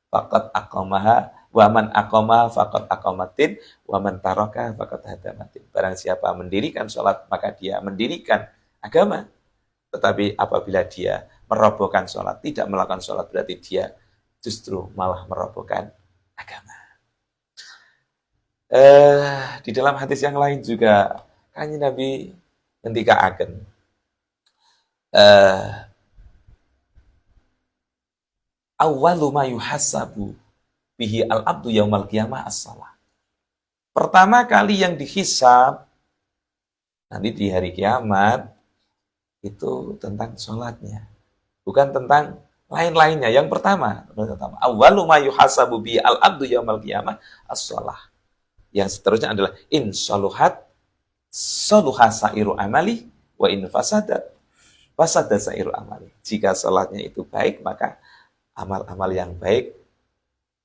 Faqad aqamaha wa man aqamaha faqad aqamatin wa man taraka faqad hadamatin. Barang siapa mendirikan sholat, maka dia mendirikan agama. Tetapi apabila dia merobohkan sholat, tidak melakukan sholat, berarti dia justru malah merobohkan agama. Di dalam hadis yang lain juga Kanjeng Nabi ngendikaaken eh awwalu ma yuhasabu bihi al-abdu yaumal qiyamah as-shalah. Pertama kali yang dihisab nanti di hari kiamat itu tentang sholatnya, bukan tentang lain-lainnya. Yang pertama, awwalu ma yuhasabu bihi al-abdu yaumal qiyamah as-shalah. Yang seterusnya adalah in saluhat saluha sairu amali wa in fasadat fasada sairu amali. Jika sholatnya itu baik, maka amal-amal yang baik,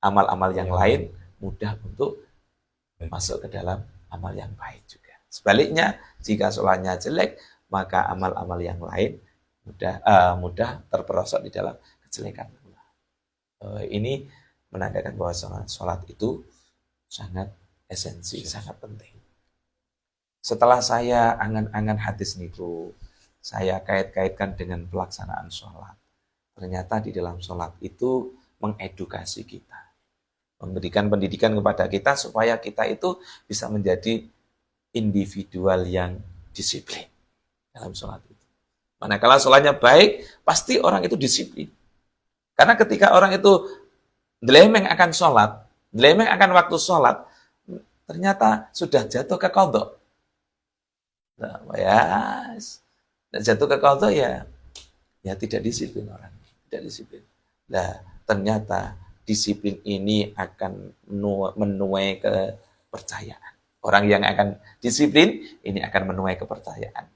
amal-amal yang lain mudah untuk masuk ke dalam amal yang baik juga. Sebaliknya, jika sholatnya jelek, maka amal-amal yang lain mudah terperosok di dalam kejelekan. Ini menandakan bahwa sholat itu sangat esensi, sangat penting. Setelah saya angan-angan hadis niku, saya kait-kaitkan dengan pelaksanaan sholat. Ternyata di dalam sholat itu mengedukasi kita, memberikan pendidikan kepada kita supaya kita itu bisa menjadi individual yang disiplin dalam sholat itu. Manakala sholatnya baik, pasti orang itu disiplin. Karena ketika orang itu delemeng akan sholat, delemeng akan waktu sholat, ternyata sudah jatuh ke qadha. Jatuh ke qadha ya tidak disiplin orang. Tidak disiplin. Nah, ternyata disiplin ini akan menuai kepercayaan. Orang yang akan disiplin ini akan menuai kepercayaan.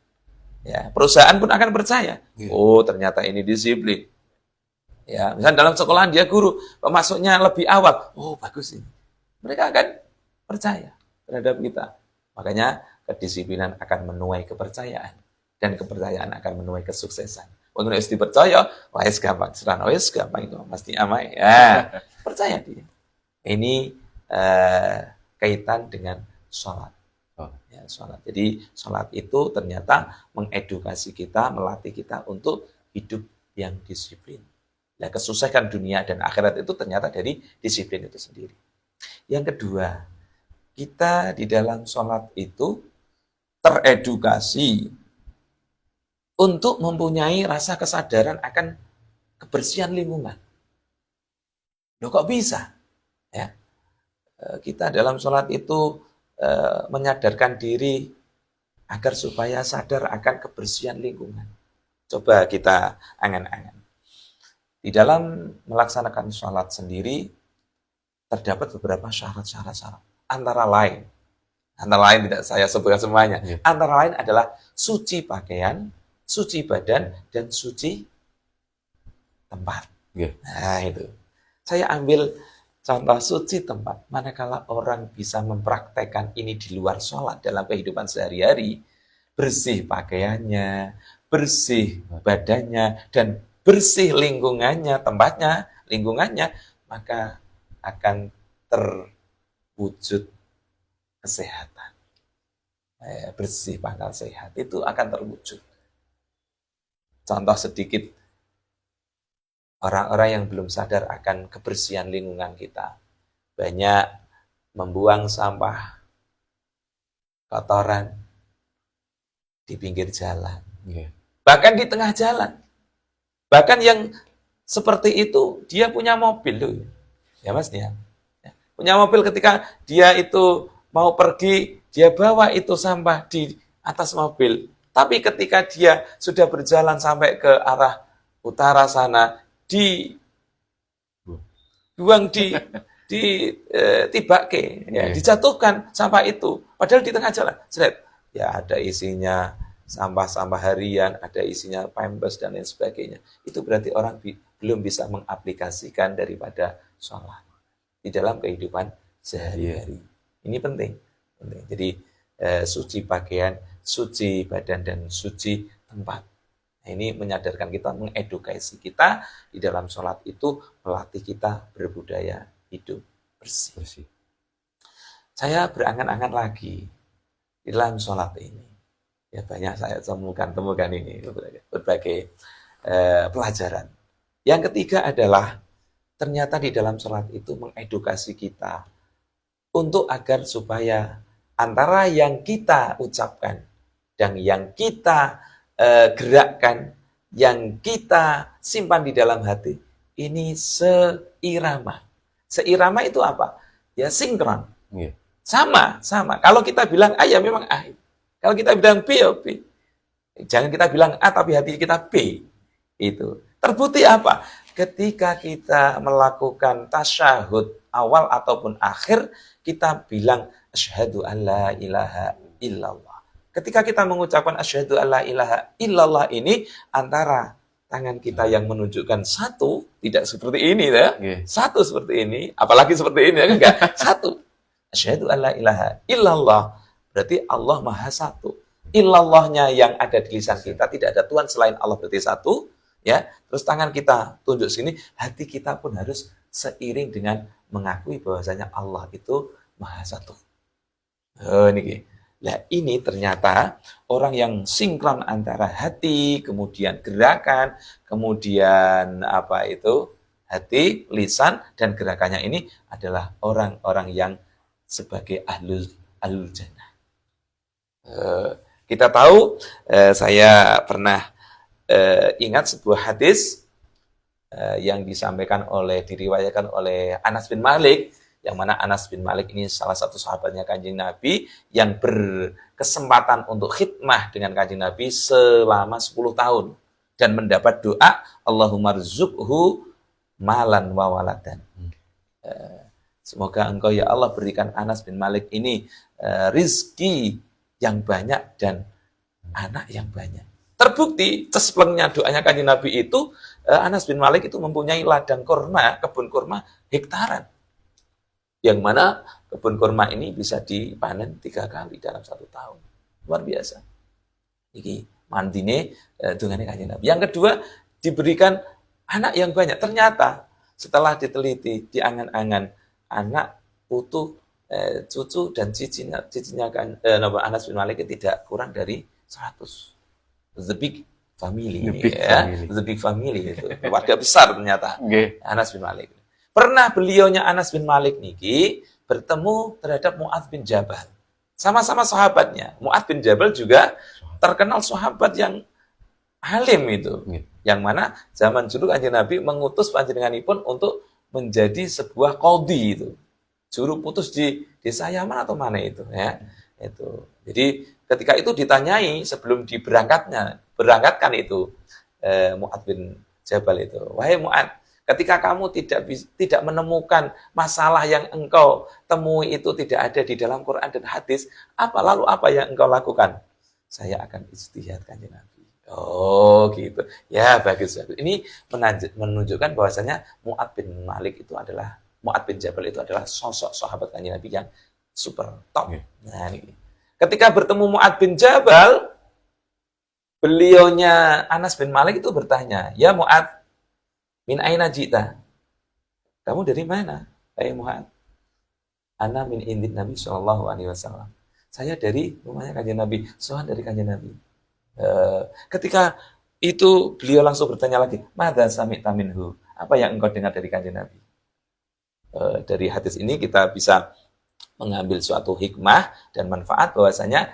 Ya, perusahaan pun akan percaya. Oh, ternyata ini disiplin. Ya, misalnya dalam sekolahan dia guru, masuknya lebih awal. Oh, bagus ini. Mereka akan percaya terhadap kita. Makanya kedisiplinan akan menuai kepercayaan dan kepercayaan akan menuai kesuksesan. Wong nek dipercaya, wis gampang, serana wis gampang itu pasti amai. Ya, percaya dia. Ini kaitan dengan sholat. Ya, sholat. Jadi sholat itu ternyata mengedukasi kita, melatih kita untuk hidup yang disiplin. Nah, kesuksesan dunia dan akhirat itu ternyata dari disiplin itu sendiri. Yang kedua, kita di dalam sholat itu teredukasi untuk mempunyai rasa kesadaran akan kebersihan lingkungan. Loh, kok bisa? Ya, kita dalam sholat itu menyadarkan diri agar supaya sadar akan kebersihan lingkungan. Coba kita angan-angan. Di dalam melaksanakan sholat sendiri terdapat beberapa syarat-syarat. Antara lain tidak saya sebutkan semuanya. Antara lain adalah suci pakaian, suci badan, dan suci tempat. Nah, itu. Saya ambil contoh suci tempat. Manakala orang bisa mempraktekkan ini di luar sholat dalam kehidupan sehari-hari, bersih pakaiannya, bersih badannya, dan bersih lingkungannya, tempatnya, lingkungannya, maka akan terwujud kesehatan. Bersih pangkal sehat, itu akan terwujud. Contoh sedikit, orang-orang yang belum sadar akan kebersihan lingkungan kita. Banyak membuang sampah, kotoran di pinggir jalan. Bahkan di tengah jalan. Bahkan yang seperti itu, dia punya mobil loh. Ya Mas, ya. Punya mobil, ketika dia itu mau pergi, dia bawa itu sampah di atas mobil. Tapi ketika dia sudah berjalan sampai ke arah utara sana, dibuang di tibake, ya, dijatuhkan sampah itu. Padahal di tengah jalan, ya ada isinya sampah-sampah harian, ada isinya pampers dan lain sebagainya. Itu berarti orang belum bisa mengaplikasikan daripada sholat di dalam kehidupan sehari-hari. Ini penting. Jadi suci pakaian, suci badan, dan suci tempat. Nah, ini menyadarkan kita, mengedukasi kita di dalam sholat itu, melatih kita berbudaya hidup bersih. Saya berangan-angan lagi di dalam sholat ini. Ya, banyak saya temukan ini berbagai pelajaran. Yang ketiga adalah ternyata di dalam sholat itu mengedukasi kita untuk agar supaya antara yang kita ucapkan dan yang kita gerakkan, yang kita simpan di dalam hati, ini seirama. Seirama itu apa? Ya sinkron. Nggih. Sama. Kalau kita bilang A, ya memang A. Kalau kita bilang B, ya B. Jangan kita bilang A, tapi hati kita B. Itu. Terbukti apa? Ketika kita melakukan tasyahud awal ataupun akhir, kita bilang asyhadu an la ilaha illallah. Ketika kita mengucapkan asyhadu an la ilaha illallah ini, antara tangan kita yang menunjukkan satu, tidak seperti ini ya. Satu seperti ini, apalagi seperti ini ya, enggak. Satu. Asyhadu an la ilaha illallah. Berarti Allah Maha Satu. Illallahnya yang ada di lisan kita, tidak ada Tuhan selain Allah, berarti satu. Ya, terus tangan kita tunjuk sini, hati kita pun harus seiring dengan mengakui bahwasanya Allah itu Maha Satu. Ini ternyata orang yang sinkron antara hati, kemudian gerakan, kemudian hati, lisan dan gerakannya ini adalah orang-orang yang sebagai ahlul jannah. Kita tahu, saya pernah ingat sebuah hadis yang diriwayatkan oleh Anas bin Malik, yang mana Anas bin Malik ini salah satu sahabatnya Kanjeng Nabi yang berkesempatan untuk khidmah dengan Kanjeng Nabi selama 10 tahun dan mendapat doa Allahumma rzuqhu malan wa waladan. Semoga engkau ya Allah berikan Anas bin Malik ini rizki yang banyak dan anak yang banyak. Terbukti, cesplengnya doanya Kanjeng Nabi itu, Anas bin Malik itu mempunyai ladang kurma, kebun kurma hektaran. Yang mana kebun kurma ini bisa dipanen 3 kali dalam 1 tahun. Luar biasa. Ini mandine dungane Kanjeng Nabi. Yang kedua, diberikan anak yang banyak. Ternyata setelah diteliti, diangan-angan, anak, putu, cucu dan cicinya Anas bin Malik tidak kurang dari 100. The big family. The big family itu. Keluarga besar ternyata. Anas bin Malik. Pernah beliaunya Anas bin Malik niki bertemu terhadap Mu'adz bin Jabal. Sama-sama sahabatnya. Mu'adz bin Jabal juga terkenal sahabat yang alim itu. Yang mana zaman dulu Kanjeng Nabi mengutus panjenenganipun untuk menjadi sebuah qadhi itu. Juru putus di desa Yaman atau mana itu ya. Itu. Jadi ketika itu ditanyai sebelum berangkatkan itu Mu'adz bin Jabal itu. Wahai Mu'adz, ketika kamu tidak menemukan masalah yang engkau temui itu tidak ada di dalam Quran dan hadis, lalu apa yang engkau lakukan? Saya akan ijtihad Kanjeng Nabi. Oh gitu. Ya bagus. Ini menunjukkan bahwasanya Mu'adz bin Jabal itu adalah sosok sahabat Kanjeng Nabi yang super top. Nah ini. Ketika bertemu Mu'adz bin Jabal, beliaunya Anas bin Malik itu bertanya, "Ya Mu'adz, min aina jita?" Kamu dari mana? Hai Mu'adz. Ana min indin Nabi sallallahu alaihi wasallam. Saya dari rumahnya Kanjeng Nabi, soal dari Kanjeng Nabi. Ketika itu beliau langsung bertanya lagi, "Madza sami'ta minhu?" Apa yang engkau dengar dari Kanjeng Nabi? Dari hadis ini kita bisa mengambil suatu hikmah dan manfaat bahwasanya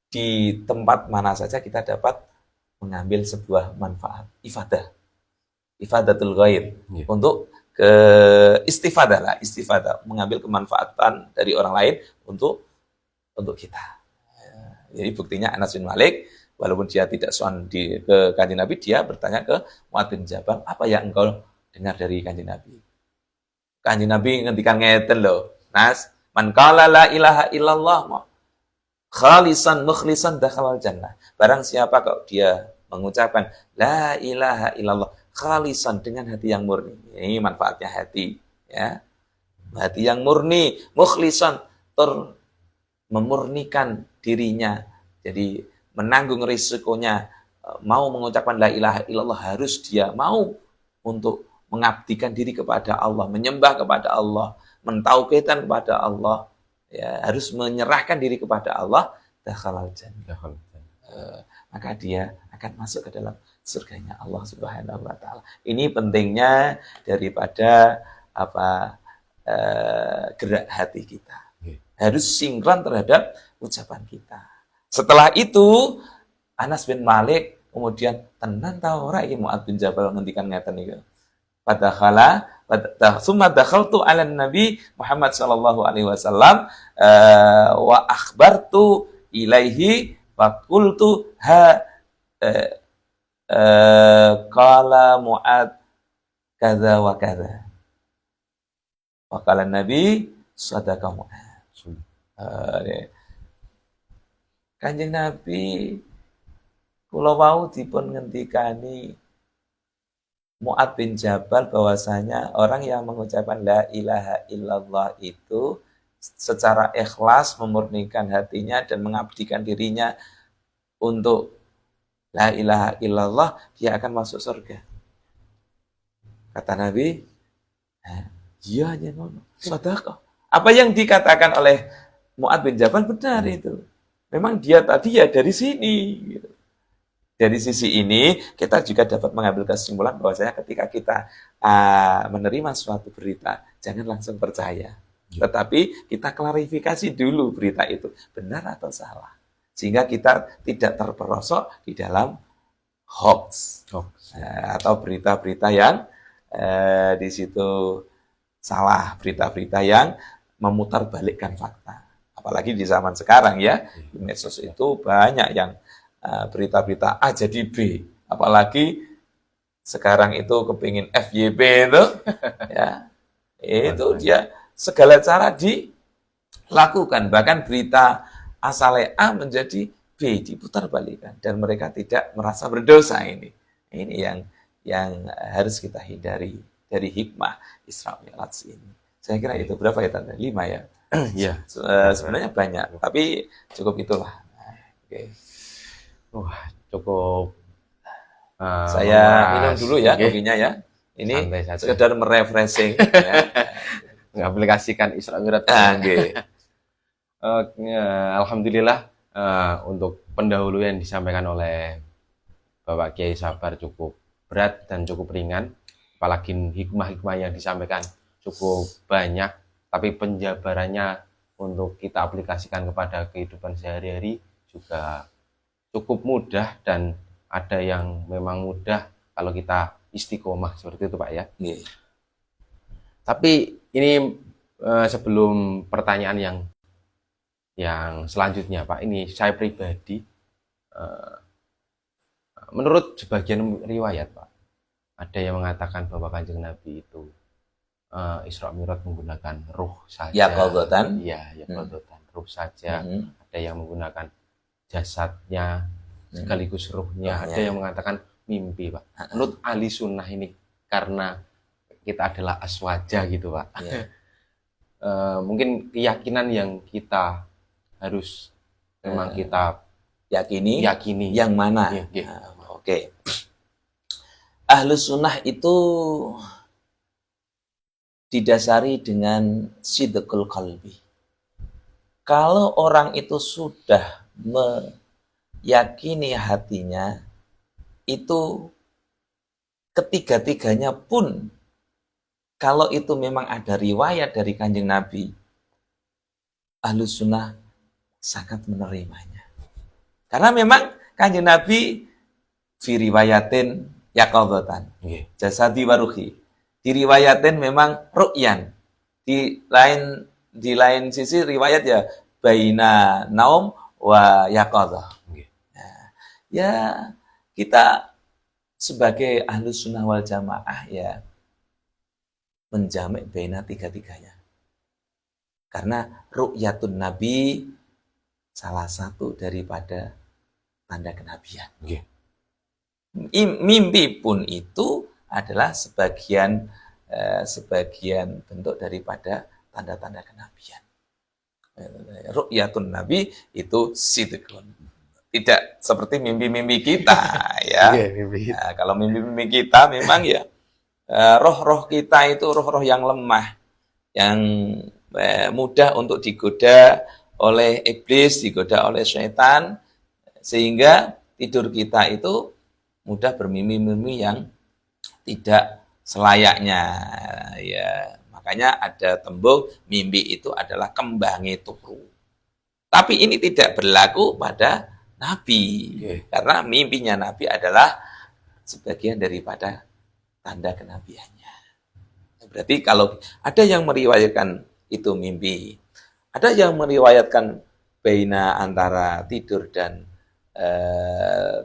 di tempat mana saja kita dapat mengambil sebuah manfaat ifadatul ghair untuk istifadah mengambil kemanfaatan dari orang lain untuk kita. Jadi buktinya Anas bin Malik walaupun dia tidak soan ke Kanjeng Nabi, dia bertanya ke Mu'adz bin Jabal, apa yang engkau dengar dari Kanjeng Nabi? Kanjeng Nabi ngendikan ngeten lho, Nas, man qala la ilaha illallah khalisan mukhlisan dakhalal jannah. Barang siapa kok dia mengucapkan la ilaha illallah khalisan dengan hati yang murni. Ini manfaatnya hati, ya. Hati yang murni, mukhlisan memurnikan dirinya. Jadi menanggung risikonya, mau mengucapkan la ilaha illallah, harus dia mau untuk mengabdikan diri kepada Allah, menyembah kepada Allah, mentauhidkan kepada Allah, ya, harus menyerahkan diri kepada Allah, dakhalal jannah. Maka dia akan masuk ke dalam surganya Allah Subhanahu wa taala. Ini pentingnya daripada gerak hati kita. harus sinkron terhadap ucapan kita. Setelah itu Anas bin Malik kemudian tenan ta ora iki Mu'adz bin Jabal ngendikan ngeten niku. Padakhala summa dakhaltu 'ala Nabi Muhammad sallallahu alaihi wasallam wa akhbartu ilaihi fa qultu qala Mu'adz kadza wa kadza. Wa qala Nabi sadaqa Mu'adz. Kanjeng Nabi kula wau dipun ngendikani Mu'adz bin Jabal bahwasanya orang yang mengucapkan la ilaha illallah itu secara ikhlas memurnikan hatinya dan mengabdikan dirinya untuk la ilaha illallah, dia akan masuk surga. Kata Nabi, iya aja ngono. Sedekah. Apa yang dikatakan oleh Mu'adz bin Jabal benar itu. Memang dia tadi ya dari sini. Gitu. Dari sisi ini kita juga dapat mengambil kesimpulan bahwasanya ketika kita menerima suatu berita, jangan langsung percaya. Tetapi kita klarifikasi dulu berita itu benar atau salah. Sehingga kita tidak terperosok di dalam hoax. Atau berita-berita yang di situ salah, berita-berita yang memutarbalikkan fakta. Apalagi di zaman sekarang ya, di medsos itu banyak yang berita-berita A jadi B. Apalagi sekarang itu kepingin FYP itu, ya, itu dia segala cara dilakukan. Bahkan berita asalnya A menjadi B diputarbalikkan dan mereka tidak merasa berdosa ini. Ini yang harus kita hindari dari hikmah Isra Mi'raj ini. Saya kira itu berapa ya Tante? 5 ya. Iya. Sebenarnya banyak, tapi cukup itulah. Oke. Wah, cukup. Saya minum dulu ya kopinya ya. Ini sekedar merefreshing. Ya. Mengaplikasikan Isra Mi'raj. Alhamdulillah untuk pendahuluan yang disampaikan oleh Bapak Kiai Sabar cukup berat dan cukup ringan. Apalagi hikmah-hikmah yang disampaikan cukup banyak. Tapi penjabarannya untuk kita aplikasikan kepada kehidupan sehari-hari juga cukup mudah dan ada yang memang mudah kalau kita istiqomah seperti itu Pak ya. Tapi ini sebelum pertanyaan yang selanjutnya Pak, ini saya pribadi menurut sebagian riwayat Pak, ada yang mengatakan bahwa Kanjeng Nabi itu Isra Mi'raj menggunakan ruh saja. Yaqadatan. Iya, yaqadatan, ruh saja. Ada yang menggunakan jasadnya sekaligus ruhnya. Ada yang mengatakan mimpi, Pak. Menurut ahli sunnah ini karena kita adalah aswaja gitu, Pak. Mungkin keyakinan yang kita harus memang kita yakini yang mana? Oke. Ahlu sunnah itu didasari dengan sidqul qalbi. Kalau orang itu sudah meyakini hatinya, itu ketiga-tiganya pun kalau itu memang ada riwayat dari Kanjeng Nabi, ahlu sunnah sangat menerimanya. Karena memang Kanjeng Nabi fi riwayatin yaqadatan, jasadi waruhi. Diriwayatin memang ru'yan. Di lain sisi riwayat ya baina naum wa yaqadhah. Ya kita sebagai ahlus sunnah wal jamaah ya menjamak baina tiga-tiganya. Karena ru'yatun nabi salah satu daripada tanda kenabian. Mimpi pun itu adalah sebagian bentuk daripada tanda-tanda kenabian. Ru'yatun nabi itu sidqun. Tidak seperti mimpi-mimpi kita ya. Nah, kalau mimpi-mimpi kita memang ya roh-roh kita itu roh-roh yang lemah, yang mudah untuk digoda oleh iblis, digoda oleh syaitan, sehingga tidur kita itu mudah bermimpi-mimpi yang tidak selayaknya ya. Makanya ada tembung mimpi itu adalah kembange turu. Tapi ini tidak berlaku pada Nabi. Karena mimpinya Nabi adalah sebagian daripada tanda kenabiannya. Berarti kalau ada yang meriwayatkan itu mimpi, ada yang meriwayatkan baina antara tidur dan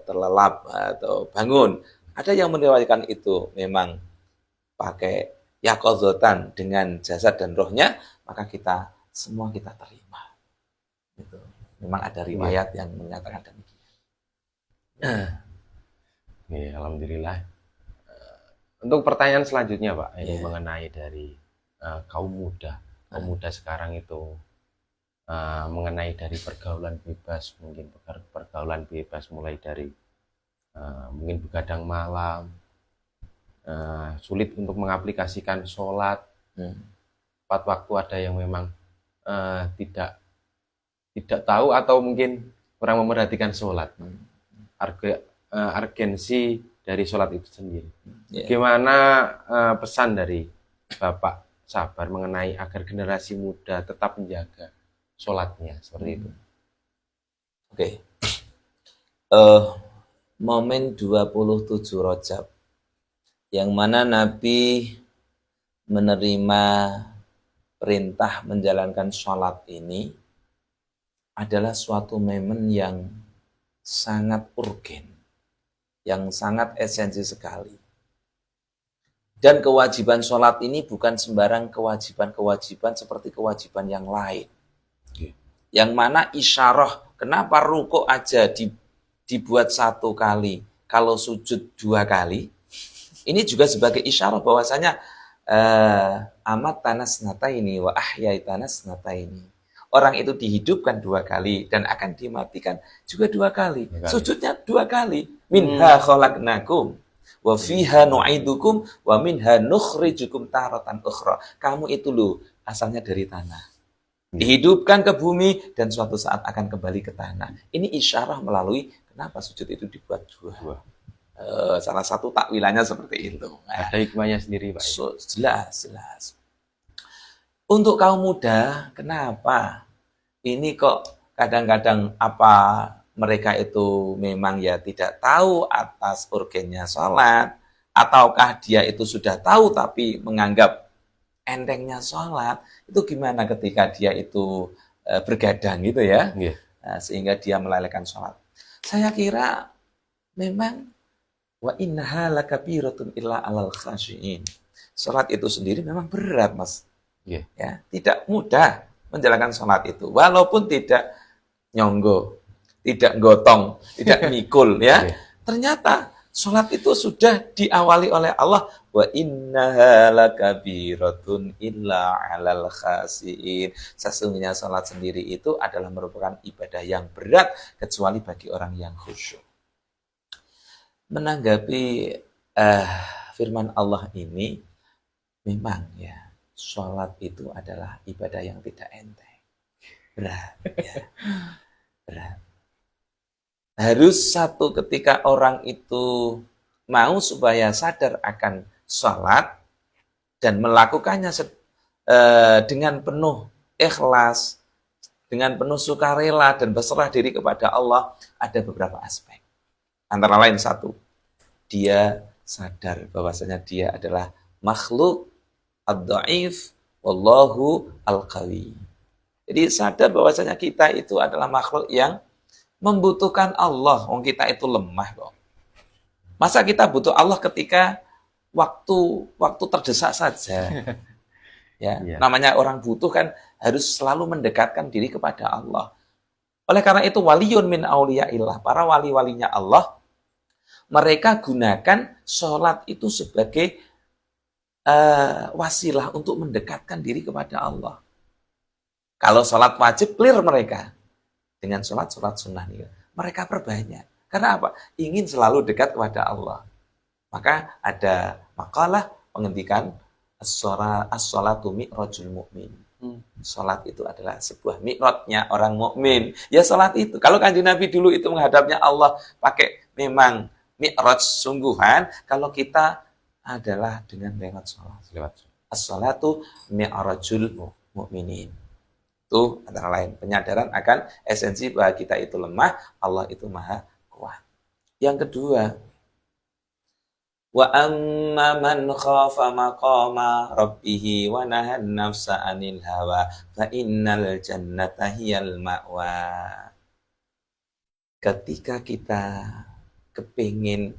terlelap atau bangun, ada yang meriwayatkan itu memang pakai yaqozotan dengan jasad dan rohnya, maka kita semua kita terima. Itu memang ada riwayat yang menyatakan demikian. Alhamdulillah. Untuk pertanyaan selanjutnya Pak, ini mengenai dari kaum muda sekarang itu mengenai dari pergaulan bebas, mungkin pergaulan bebas mulai dari mungkin begadang malam, sulit untuk mengaplikasikan sholat, tepat waktu, ada yang memang tidak tahu atau mungkin kurang memperhatikan sholat, urgensi dari sholat itu sendiri. Gimana pesan dari Bapak Sabar mengenai agar generasi muda tetap menjaga sholatnya seperti itu? Oke. Momen 27 Rajab yang mana Nabi menerima perintah menjalankan sholat ini adalah suatu momen yang sangat urgen, yang sangat esensi sekali. Dan kewajiban sholat ini bukan sembarang kewajiban seperti kewajiban yang lain. Yang mana isyarah, kenapa rukuk aja dibuat 1 kali, kalau sujud 2 kali, ini juga sebagai isyarah bahwasanya amat tanas nataini wa ahyai tanas nataini. Orang itu dihidupkan 2 kali dan akan dimatikan juga 2 kali. Sujudnya 2 kali. Minha khalaqnakum wa fiha nu'idukum wa minha nukhrijukum taratan ukhra. Kamu itu loh asalnya dari tanah. Dihidupkan ke bumi dan suatu saat akan kembali ke tanah. Ini isyarah melalui kenapa sujud itu dibuat 2. Salah satu takwilannya seperti itu. Ada hikmahnya sendiri Pak. Jelas. Untuk kaum muda, kenapa? Ini kok kadang-kadang apa mereka itu memang ya tidak tahu atas urgennya sholat, ataukah dia itu sudah tahu tapi menganggap entengnya sholat, itu gimana ketika dia itu bergadang gitu ya, sehingga dia melalaikan sholat. Saya kira memang wa innaha lakabiratun illa alal khashiin. Sholat itu sendiri memang berat Mas. Ya, tidak mudah menjalankan sholat itu, walaupun tidak nyonggo, tidak gotong, tidak mikul ya. Ternyata sholat itu sudah diawali oleh Allah, wa innaha lakabiratun illa alal khashiin. Sesungguhnya sholat sendiri itu adalah merupakan ibadah yang berat kecuali bagi orang yang khusyuk. Menanggapi firman Allah ini, memang ya sholat itu adalah ibadah yang tidak enteng, berat ya. Berat. Harus satu ketika orang itu mau supaya sadar akan sholat dan melakukannya dengan penuh ikhlas, dengan penuh sukarela dan berserah diri kepada Allah, ada beberapa aspek. Antara lain 1, dia sadar bahwasanya dia adalah makhluk ad-dhaif wallahu al-qawi. Jadi sadar bahwasanya kita itu adalah makhluk yang membutuhkan Allah. Wong kita itu lemah kok. Masa kita butuh Allah ketika waktu terdesak saja? Ya, namanya orang butuh kan harus selalu mendekatkan diri kepada Allah. Oleh karena itu waliyun min auliyaillah, para wali-walinya Allah, mereka gunakan sholat itu sebagai wasilah untuk mendekatkan diri kepada Allah. Kalau sholat wajib, clear mereka. Dengan sholat sunnah nih, mereka perbanyak. Karena apa? Ingin selalu dekat kepada Allah. Maka ada makalah penghentikan as-sholatu mi'rajul mu'min. Sholat itu adalah sebuah mi'rajnya orang mukmin. Ya sholat itu. Kalau Kanjeng Nabi dulu itu menghadapnya Allah pakai memang mi'raj sungguhan, kalau kita adalah dengan lewat sholat. As-salatu mi'rajul mu'minin. Itu antara lain penyadaran akan esensi bahwa kita itu lemah, Allah itu maha kuat. Yang kedua, wa amma man khafa maqama rabbih wa nahan nafsa 'anil hawa fa innal jannata hiyal ma'wa. Ketika kita kepingin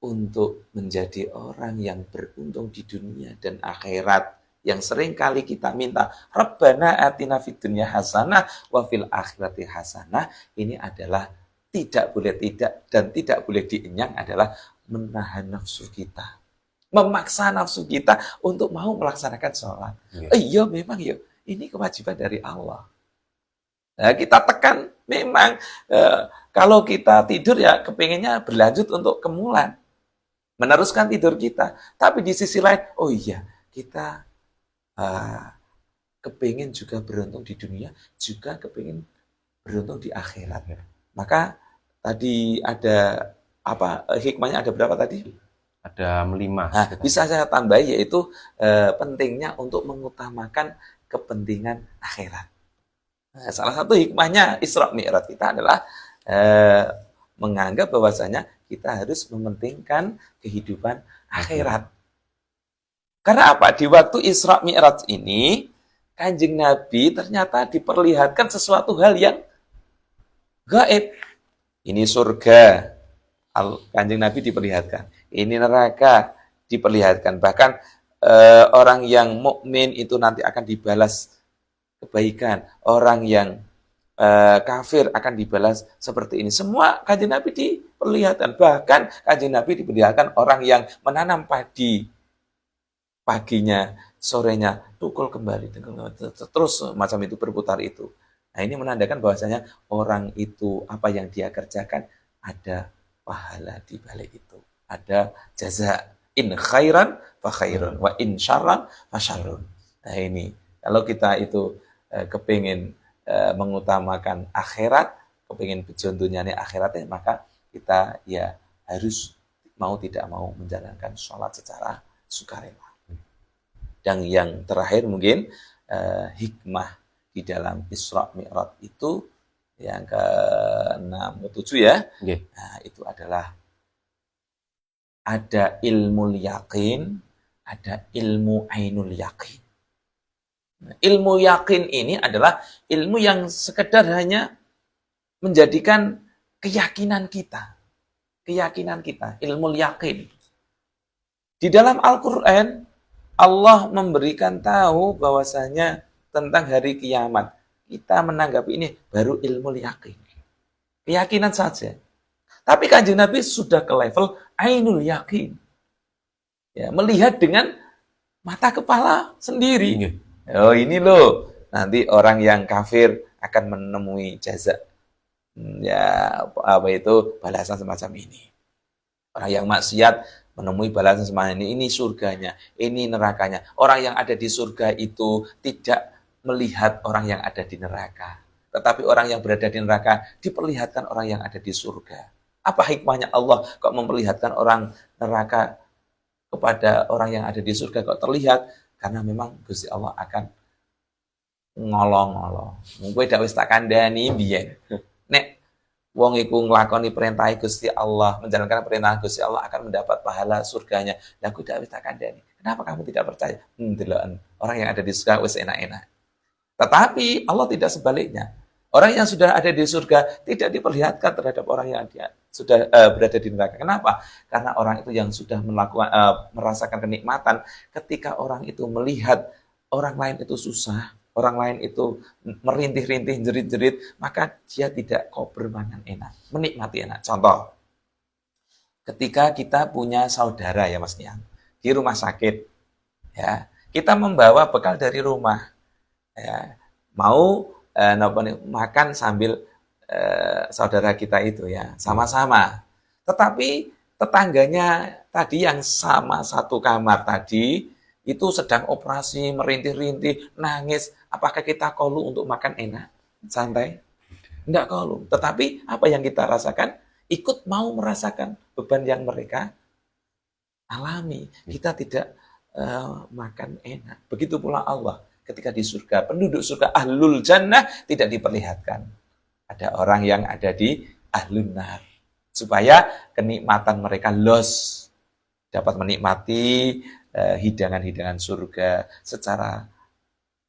untuk menjadi orang yang beruntung di dunia dan akhirat, yang sering kali kita minta, Rabbana atina fid dunya hasanah wa fil akhirati hasanah, ini adalah tidak boleh tidak dan tidak boleh dienyang adalah menahan nafsu kita. Memaksa nafsu kita untuk mau melaksanakan sholat. Iya memang ya, ini kewajiban dari Allah. Nah, kita tekan memang kalau kita tidur ya kepinginnya berlanjut untuk kemulan, meneruskan tidur kita. Tapi di sisi lain, oh iya kita kepingin juga beruntung di dunia, juga kepingin beruntung di akhirat. Maka tadi ada apa hikmahnya ada berapa tadi? Ada 5. Nah, bisa saya tambahi yaitu pentingnya untuk mengutamakan kepentingan akhirat. Nah, salah satu hikmahnya Isra Mi'raj kita adalah menganggap bahwasanya kita harus mementingkan kehidupan akhirat. Karena apa? Di waktu Isra Mi'raj ini, Kanjeng Nabi ternyata diperlihatkan sesuatu hal yang gaib. Ini surga, Kanjeng Nabi diperlihatkan. Ini neraka diperlihatkan. Bahkan orang yang mukmin itu nanti akan dibalas kebaikan, orang yang kafir akan dibalas seperti ini. Semua Kanjeng Nabi diperlihatkan. Bahkan Kanjeng Nabi diperlihatkan orang yang menanam padi, paginya, sorenya, tukul kembali, terus macam itu berputar itu. Nah ini menandakan bahwasanya orang itu apa yang dia kerjakan ada pahala di balik itu. Ada jaza. In khairan fa khairun wa in syarran fa syarrun. Nah ini kalau kita itu kepingin mengutamakan akhirat, kepingin bejontunya akhiratnya, maka kita ya harus mau tidak mau menjalankan sholat secara sukarela. Dan yang terakhir mungkin hikmah di dalam Isra Mi'raj itu yang ke-6-7 ya. Nah, itu adalah ada ilmu yakin, ada ilmu ainul yakin. Ilmu yakin ini adalah ilmu yang sekedar hanya menjadikan keyakinan kita. Keyakinan kita, ilmu yakin. Di dalam Al-Quran, Allah memberikan tahu bahwasanya tentang hari kiamat. Kita menanggapi ini baru ilmu yakin. Keyakinan saja. Tapi Kanjeng Nabi sudah ke level ainul yakin. Ya, melihat dengan mata kepala sendiri. Oh ini loh, nanti orang yang kafir akan menemui jaza. Ya, apa itu balasan semacam ini. Orang yang maksiat menemui balasan semacam ini surganya, ini nerakanya. Orang yang ada di surga itu tidak melihat orang yang ada di neraka. Tetapi orang yang berada di neraka diperlihatkan orang yang ada di surga. Apa hikmahnya Allah kok memperlihatkan orang neraka kepada orang yang ada di surga kok terlihat? Karena memang Gusti Allah akan ngolong-ngolong. Mungkin dak wis tak kandhani biyen. Nek wong iku nglakoni perintah Gusti Allah, menjalankan perintah Gusti Allah akan mendapat pahala surganya. Lah aku dak wis tak kandhani. Kenapa kamu tidak percaya? Deloken. Orang yang ada di surga wis enak-enak. Tetapi Allah tidak sebaliknya. Orang yang sudah ada di surga tidak diperlihatkan terhadap orang yang sudah berada di neraka. Kenapa? Karena orang itu yang sudah merasakan kenikmatan, ketika orang itu melihat orang lain itu susah, orang lain itu merintih-rintih, jerit-jerit, maka dia tidak kok bermanan enak, menikmati enak. Contoh, ketika kita punya saudara ya Mas Niang, di rumah sakit, ya kita membawa bekal dari rumah, ya mau makan sambil saudara kita itu ya sama-sama. Tetapi tetangganya tadi yang sama satu kamar tadi itu sedang operasi, merintih-rintih, nangis. Apakah kita kolu untuk makan enak, santai? Enggak kolu. Tetapi apa yang kita rasakan? Ikut mau merasakan beban yang mereka alami. Kita tidak makan enak. Begitu pula Allah ketika di surga, penduduk surga ahlul jannah tidak diperlihatkan. Ada orang yang ada di ahlun nar. Supaya kenikmatan mereka los. Dapat menikmati hidangan-hidangan surga secara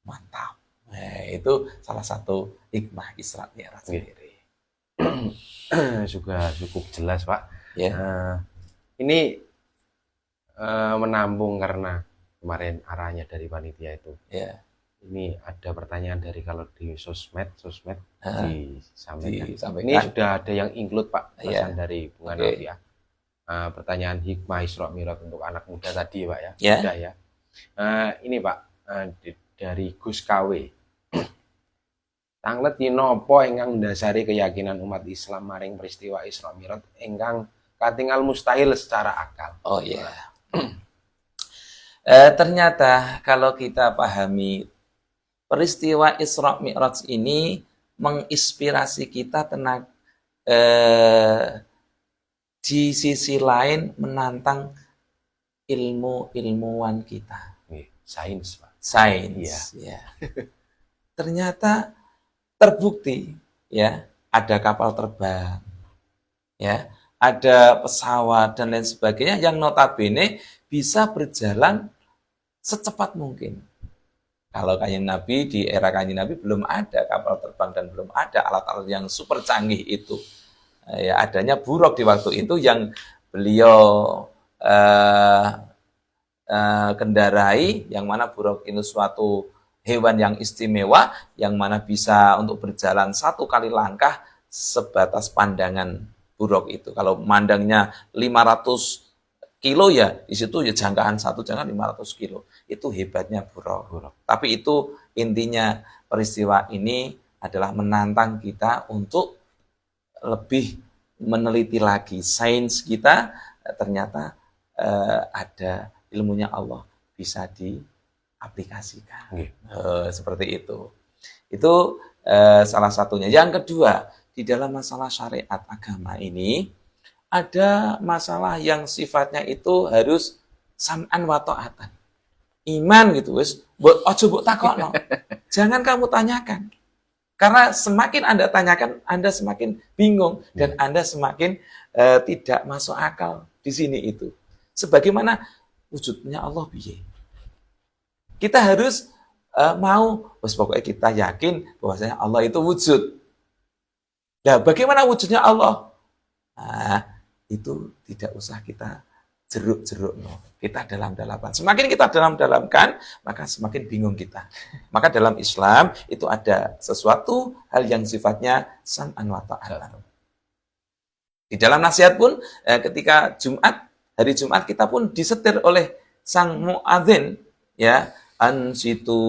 mantap. Nah, itu salah satu hikmah Isra Mi'raj sendiri. Juga cukup jelas, Pak. Ya. Ini menambung karena kemarin arahnya dari panitia itu. Ya. Ini ada pertanyaan dari kalau di sosmed disampaikan. Disampaikan. Ini sudah ada yang include, Pak, pesan dari Bunga Oke. Novia. Pertanyaan hikmah Isra Mi'raj untuk anak muda tadi, Pak ya. Ya. Sudah ya. Ini Pak, dari Gus KW. Tanglet napa ingkang ndasari keyakinan umat Islam maring peristiwa Isra Mi'raj ingkang katingal mustahil secara akal. Oh ya. Ternyata kalau kita pahami peristiwa Isra Mi'raj ini menginspirasi kita di sisi lain menantang ilmuwan kita. Sains, Pak. Sains, ya. Ternyata terbukti, ya, ada kapal terbang, ya, ada pesawat dan lain sebagainya yang notabene bisa berjalan secepat mungkin. Kalau Kanjeng Nabi, di era Kanjeng Nabi belum ada kapal terbang dan belum ada alat-alat yang super canggih itu. Ya, adanya buruk di waktu itu yang beliau kendarai, yang mana buruk itu suatu hewan yang istimewa, yang mana bisa untuk berjalan 1 kali langkah sebatas pandangan buruk itu. Kalau mandangnya 500 kilo ya, di situ ya jangkaan 1 jangkaan 500 kilo. Itu hebatnya buruk. Tapi itu intinya peristiwa ini adalah menantang kita untuk lebih meneliti lagi sains kita. Ternyata ada ilmunya Allah bisa diaplikasikan. Seperti itu. Itu salah satunya. Yang kedua, di dalam masalah syariat agama ini ada masalah yang sifatnya itu harus sam'an wa ta'atan. Iman gitu wis, ojo mbok takokno. Jangan kamu tanyakan. Karena semakin Anda tanyakan, Anda semakin bingung dan Anda semakin tidak masuk akal di sini itu. Sebagaimana wujudnya Allah piye. Kita harus mau, pokoknya kita yakin bahwasanya Allah itu wujud. Nah, bagaimana wujudnya Allah? Nah, itu tidak usah kita jeruk-jeruk. Kita dalam-dalamkan. Semakin kita dalam-dalamkan, maka semakin bingung kita. Maka dalam Islam itu ada sesuatu hal yang sifatnya sam'an wa ta'atan. Di dalam nasihat pun ketika hari Jumat kita pun disetir oleh sang muadzin, ya, ansitu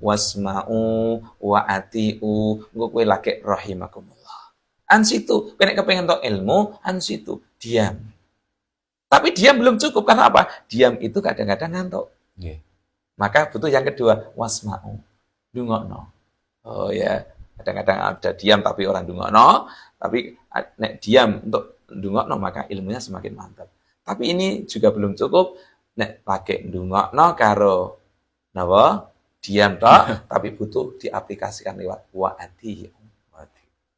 wasma'u wa atiu engko kowe lagi rahimakumullah. Ansitu, nek kepengen tok ilmu, ansitu, diam. Tapi diam belum cukup, karena apa? Diam itu kadang-kadang ngantuk. Maka butuh yang kedua, wasma'u, dungokno. Oh ya, kadang-kadang ada diam tapi orang dungokno, tapi nek diam untuk dungokno maka ilmunya semakin mantap. Tapi ini juga belum cukup, nek pakai dungokno karo napa? Diam tok, tapi butuh diaplikasikan lewat wa'ati.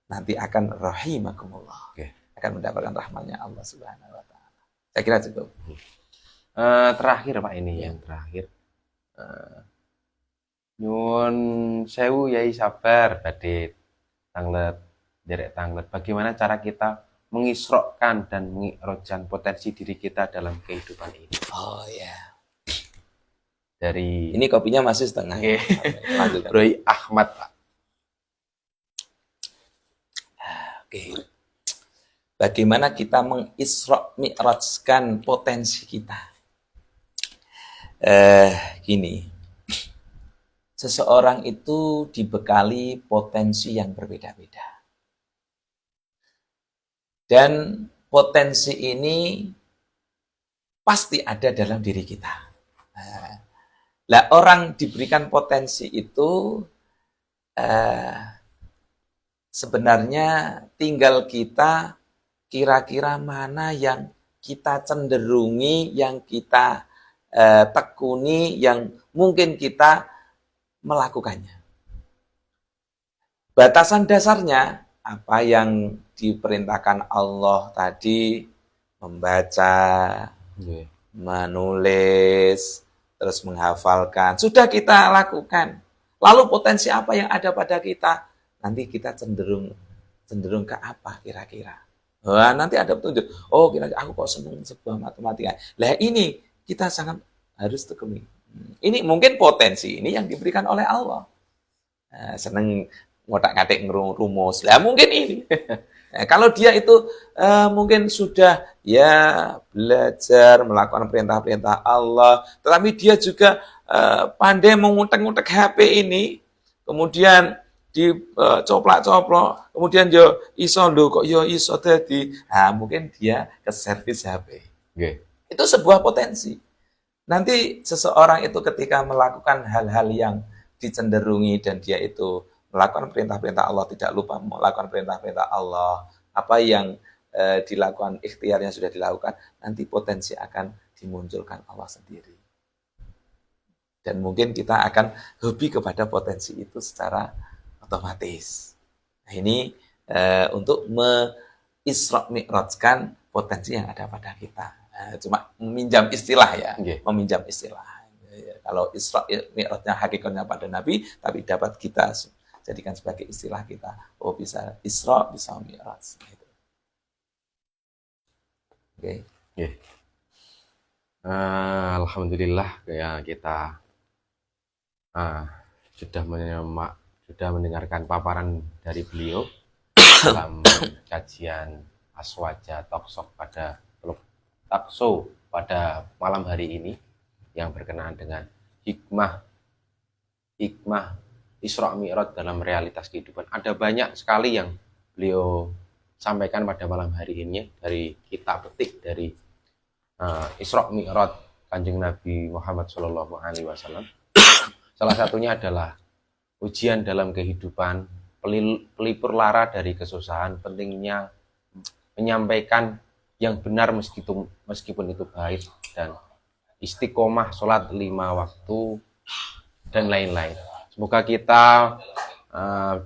Nanti akan rahimakumullah. Akan mendapatkan rahmatnya Allah Subhanahu wa taala. Saya kira cukup. Terakhir Pak ini yang terakhir. Nyuwun sewu Yai sabar badhe tanglet derek tanglet. Bagaimana cara kita mengisrokkan dan mengikrojkan potensi diri kita dalam kehidupan ini? Oh ya. Dari ini kopinya masih setengah. Roy Ahmad Pak. Oke. Bagaimana kita mengisra mi'rajkan potensi kita? Gini. Seseorang itu dibekali potensi yang berbeda-beda. Dan potensi ini pasti ada dalam diri kita. Lah orang diberikan potensi itu sebenarnya tinggal kita kira-kira mana yang kita cenderungi, yang kita tekuni yang mungkin kita melakukannya. Batasan dasarnya apa yang diperintahkan Allah tadi, membaca, Nggih. menulis, terus menghafalkan, sudah kita lakukan. Lalu potensi apa yang ada pada kita? Nanti kita cenderung ke apa kira-kira? Wah, nanti ada petunjuk. Oh, kira-kira aku kok senang sebuah matematika. Lah ini kita sangat harus tekuni. Ini mungkin potensi ini yang diberikan oleh Allah. Seneng ngotak-ngatik rumus. Lah mungkin ini. Kalau dia itu mungkin sudah ya belajar melakukan perintah-perintah Allah, tetapi dia juga pandai mengutek-ngutek HP ini, kemudian dicoplak-coplok, kemudian yo iso lho kok yo iso dadi. Nah, mungkin dia ke servis HP. Nggih. Itu sebuah potensi. Nanti seseorang itu ketika melakukan hal-hal yang dicenderungi dan dia itu melakukan perintah-perintah Allah, tidak lupa melakukan perintah-perintah Allah, apa yang dilakukan, ikhtiar yang sudah dilakukan, nanti potensi akan dimunculkan Allah sendiri. Dan mungkin kita akan hobi kepada potensi itu secara otomatis. Nah, ini untuk Isra Mi'rajkan potensi yang ada pada kita. Cuma meminjam istilah ya, Nggih. meminjam istilah. Kalau Isra Mi'rajnya hakikatnya pada Nabi, tapi dapat kita jadikan sebagai istilah kita. Oh, bisa Isra, bisa Mi'raj. Gitu. Oke. Nggih. Alhamdulillah ya kita sudah mendengarkan paparan dari beliau dalam kajian Aswaja Talkshow pada malam hari ini yang berkenaan dengan hikmah Isra Mi'raj dalam realitas kehidupan. Ada banyak sekali yang beliau sampaikan pada malam hari ini dari kita petik dari Isra Mi'raj Kanjeng Nabi Muhammad SAW. Salah satunya adalah ujian dalam kehidupan, pelipur lara dari kesusahan, pentingnya menyampaikan yang benar meskipun itu pahit, dan istiqomah sholat 5 waktu, dan lain-lain. Semoga kita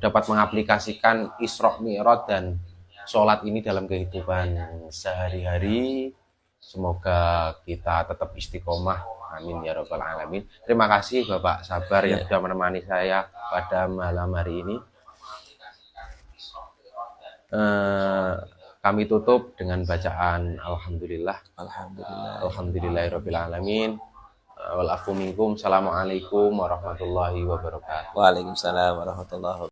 dapat mengaplikasikan Isra Mi'raj dan sholat ini dalam kehidupan sehari-hari. Semoga kita tetap istiqomah. Amin ya rabbal alamin. Terima kasih Bapak Sabar yang sudah menemani saya pada malam hari ini. Kami tutup dengan bacaan Alhamdulillah. Alhamdulillahirabbil alamin. Wal afu minkum. Assalamualaikum warahmatullahi wabarakatuh. Waalaikumsalam warahmatullahi wabarakatuh.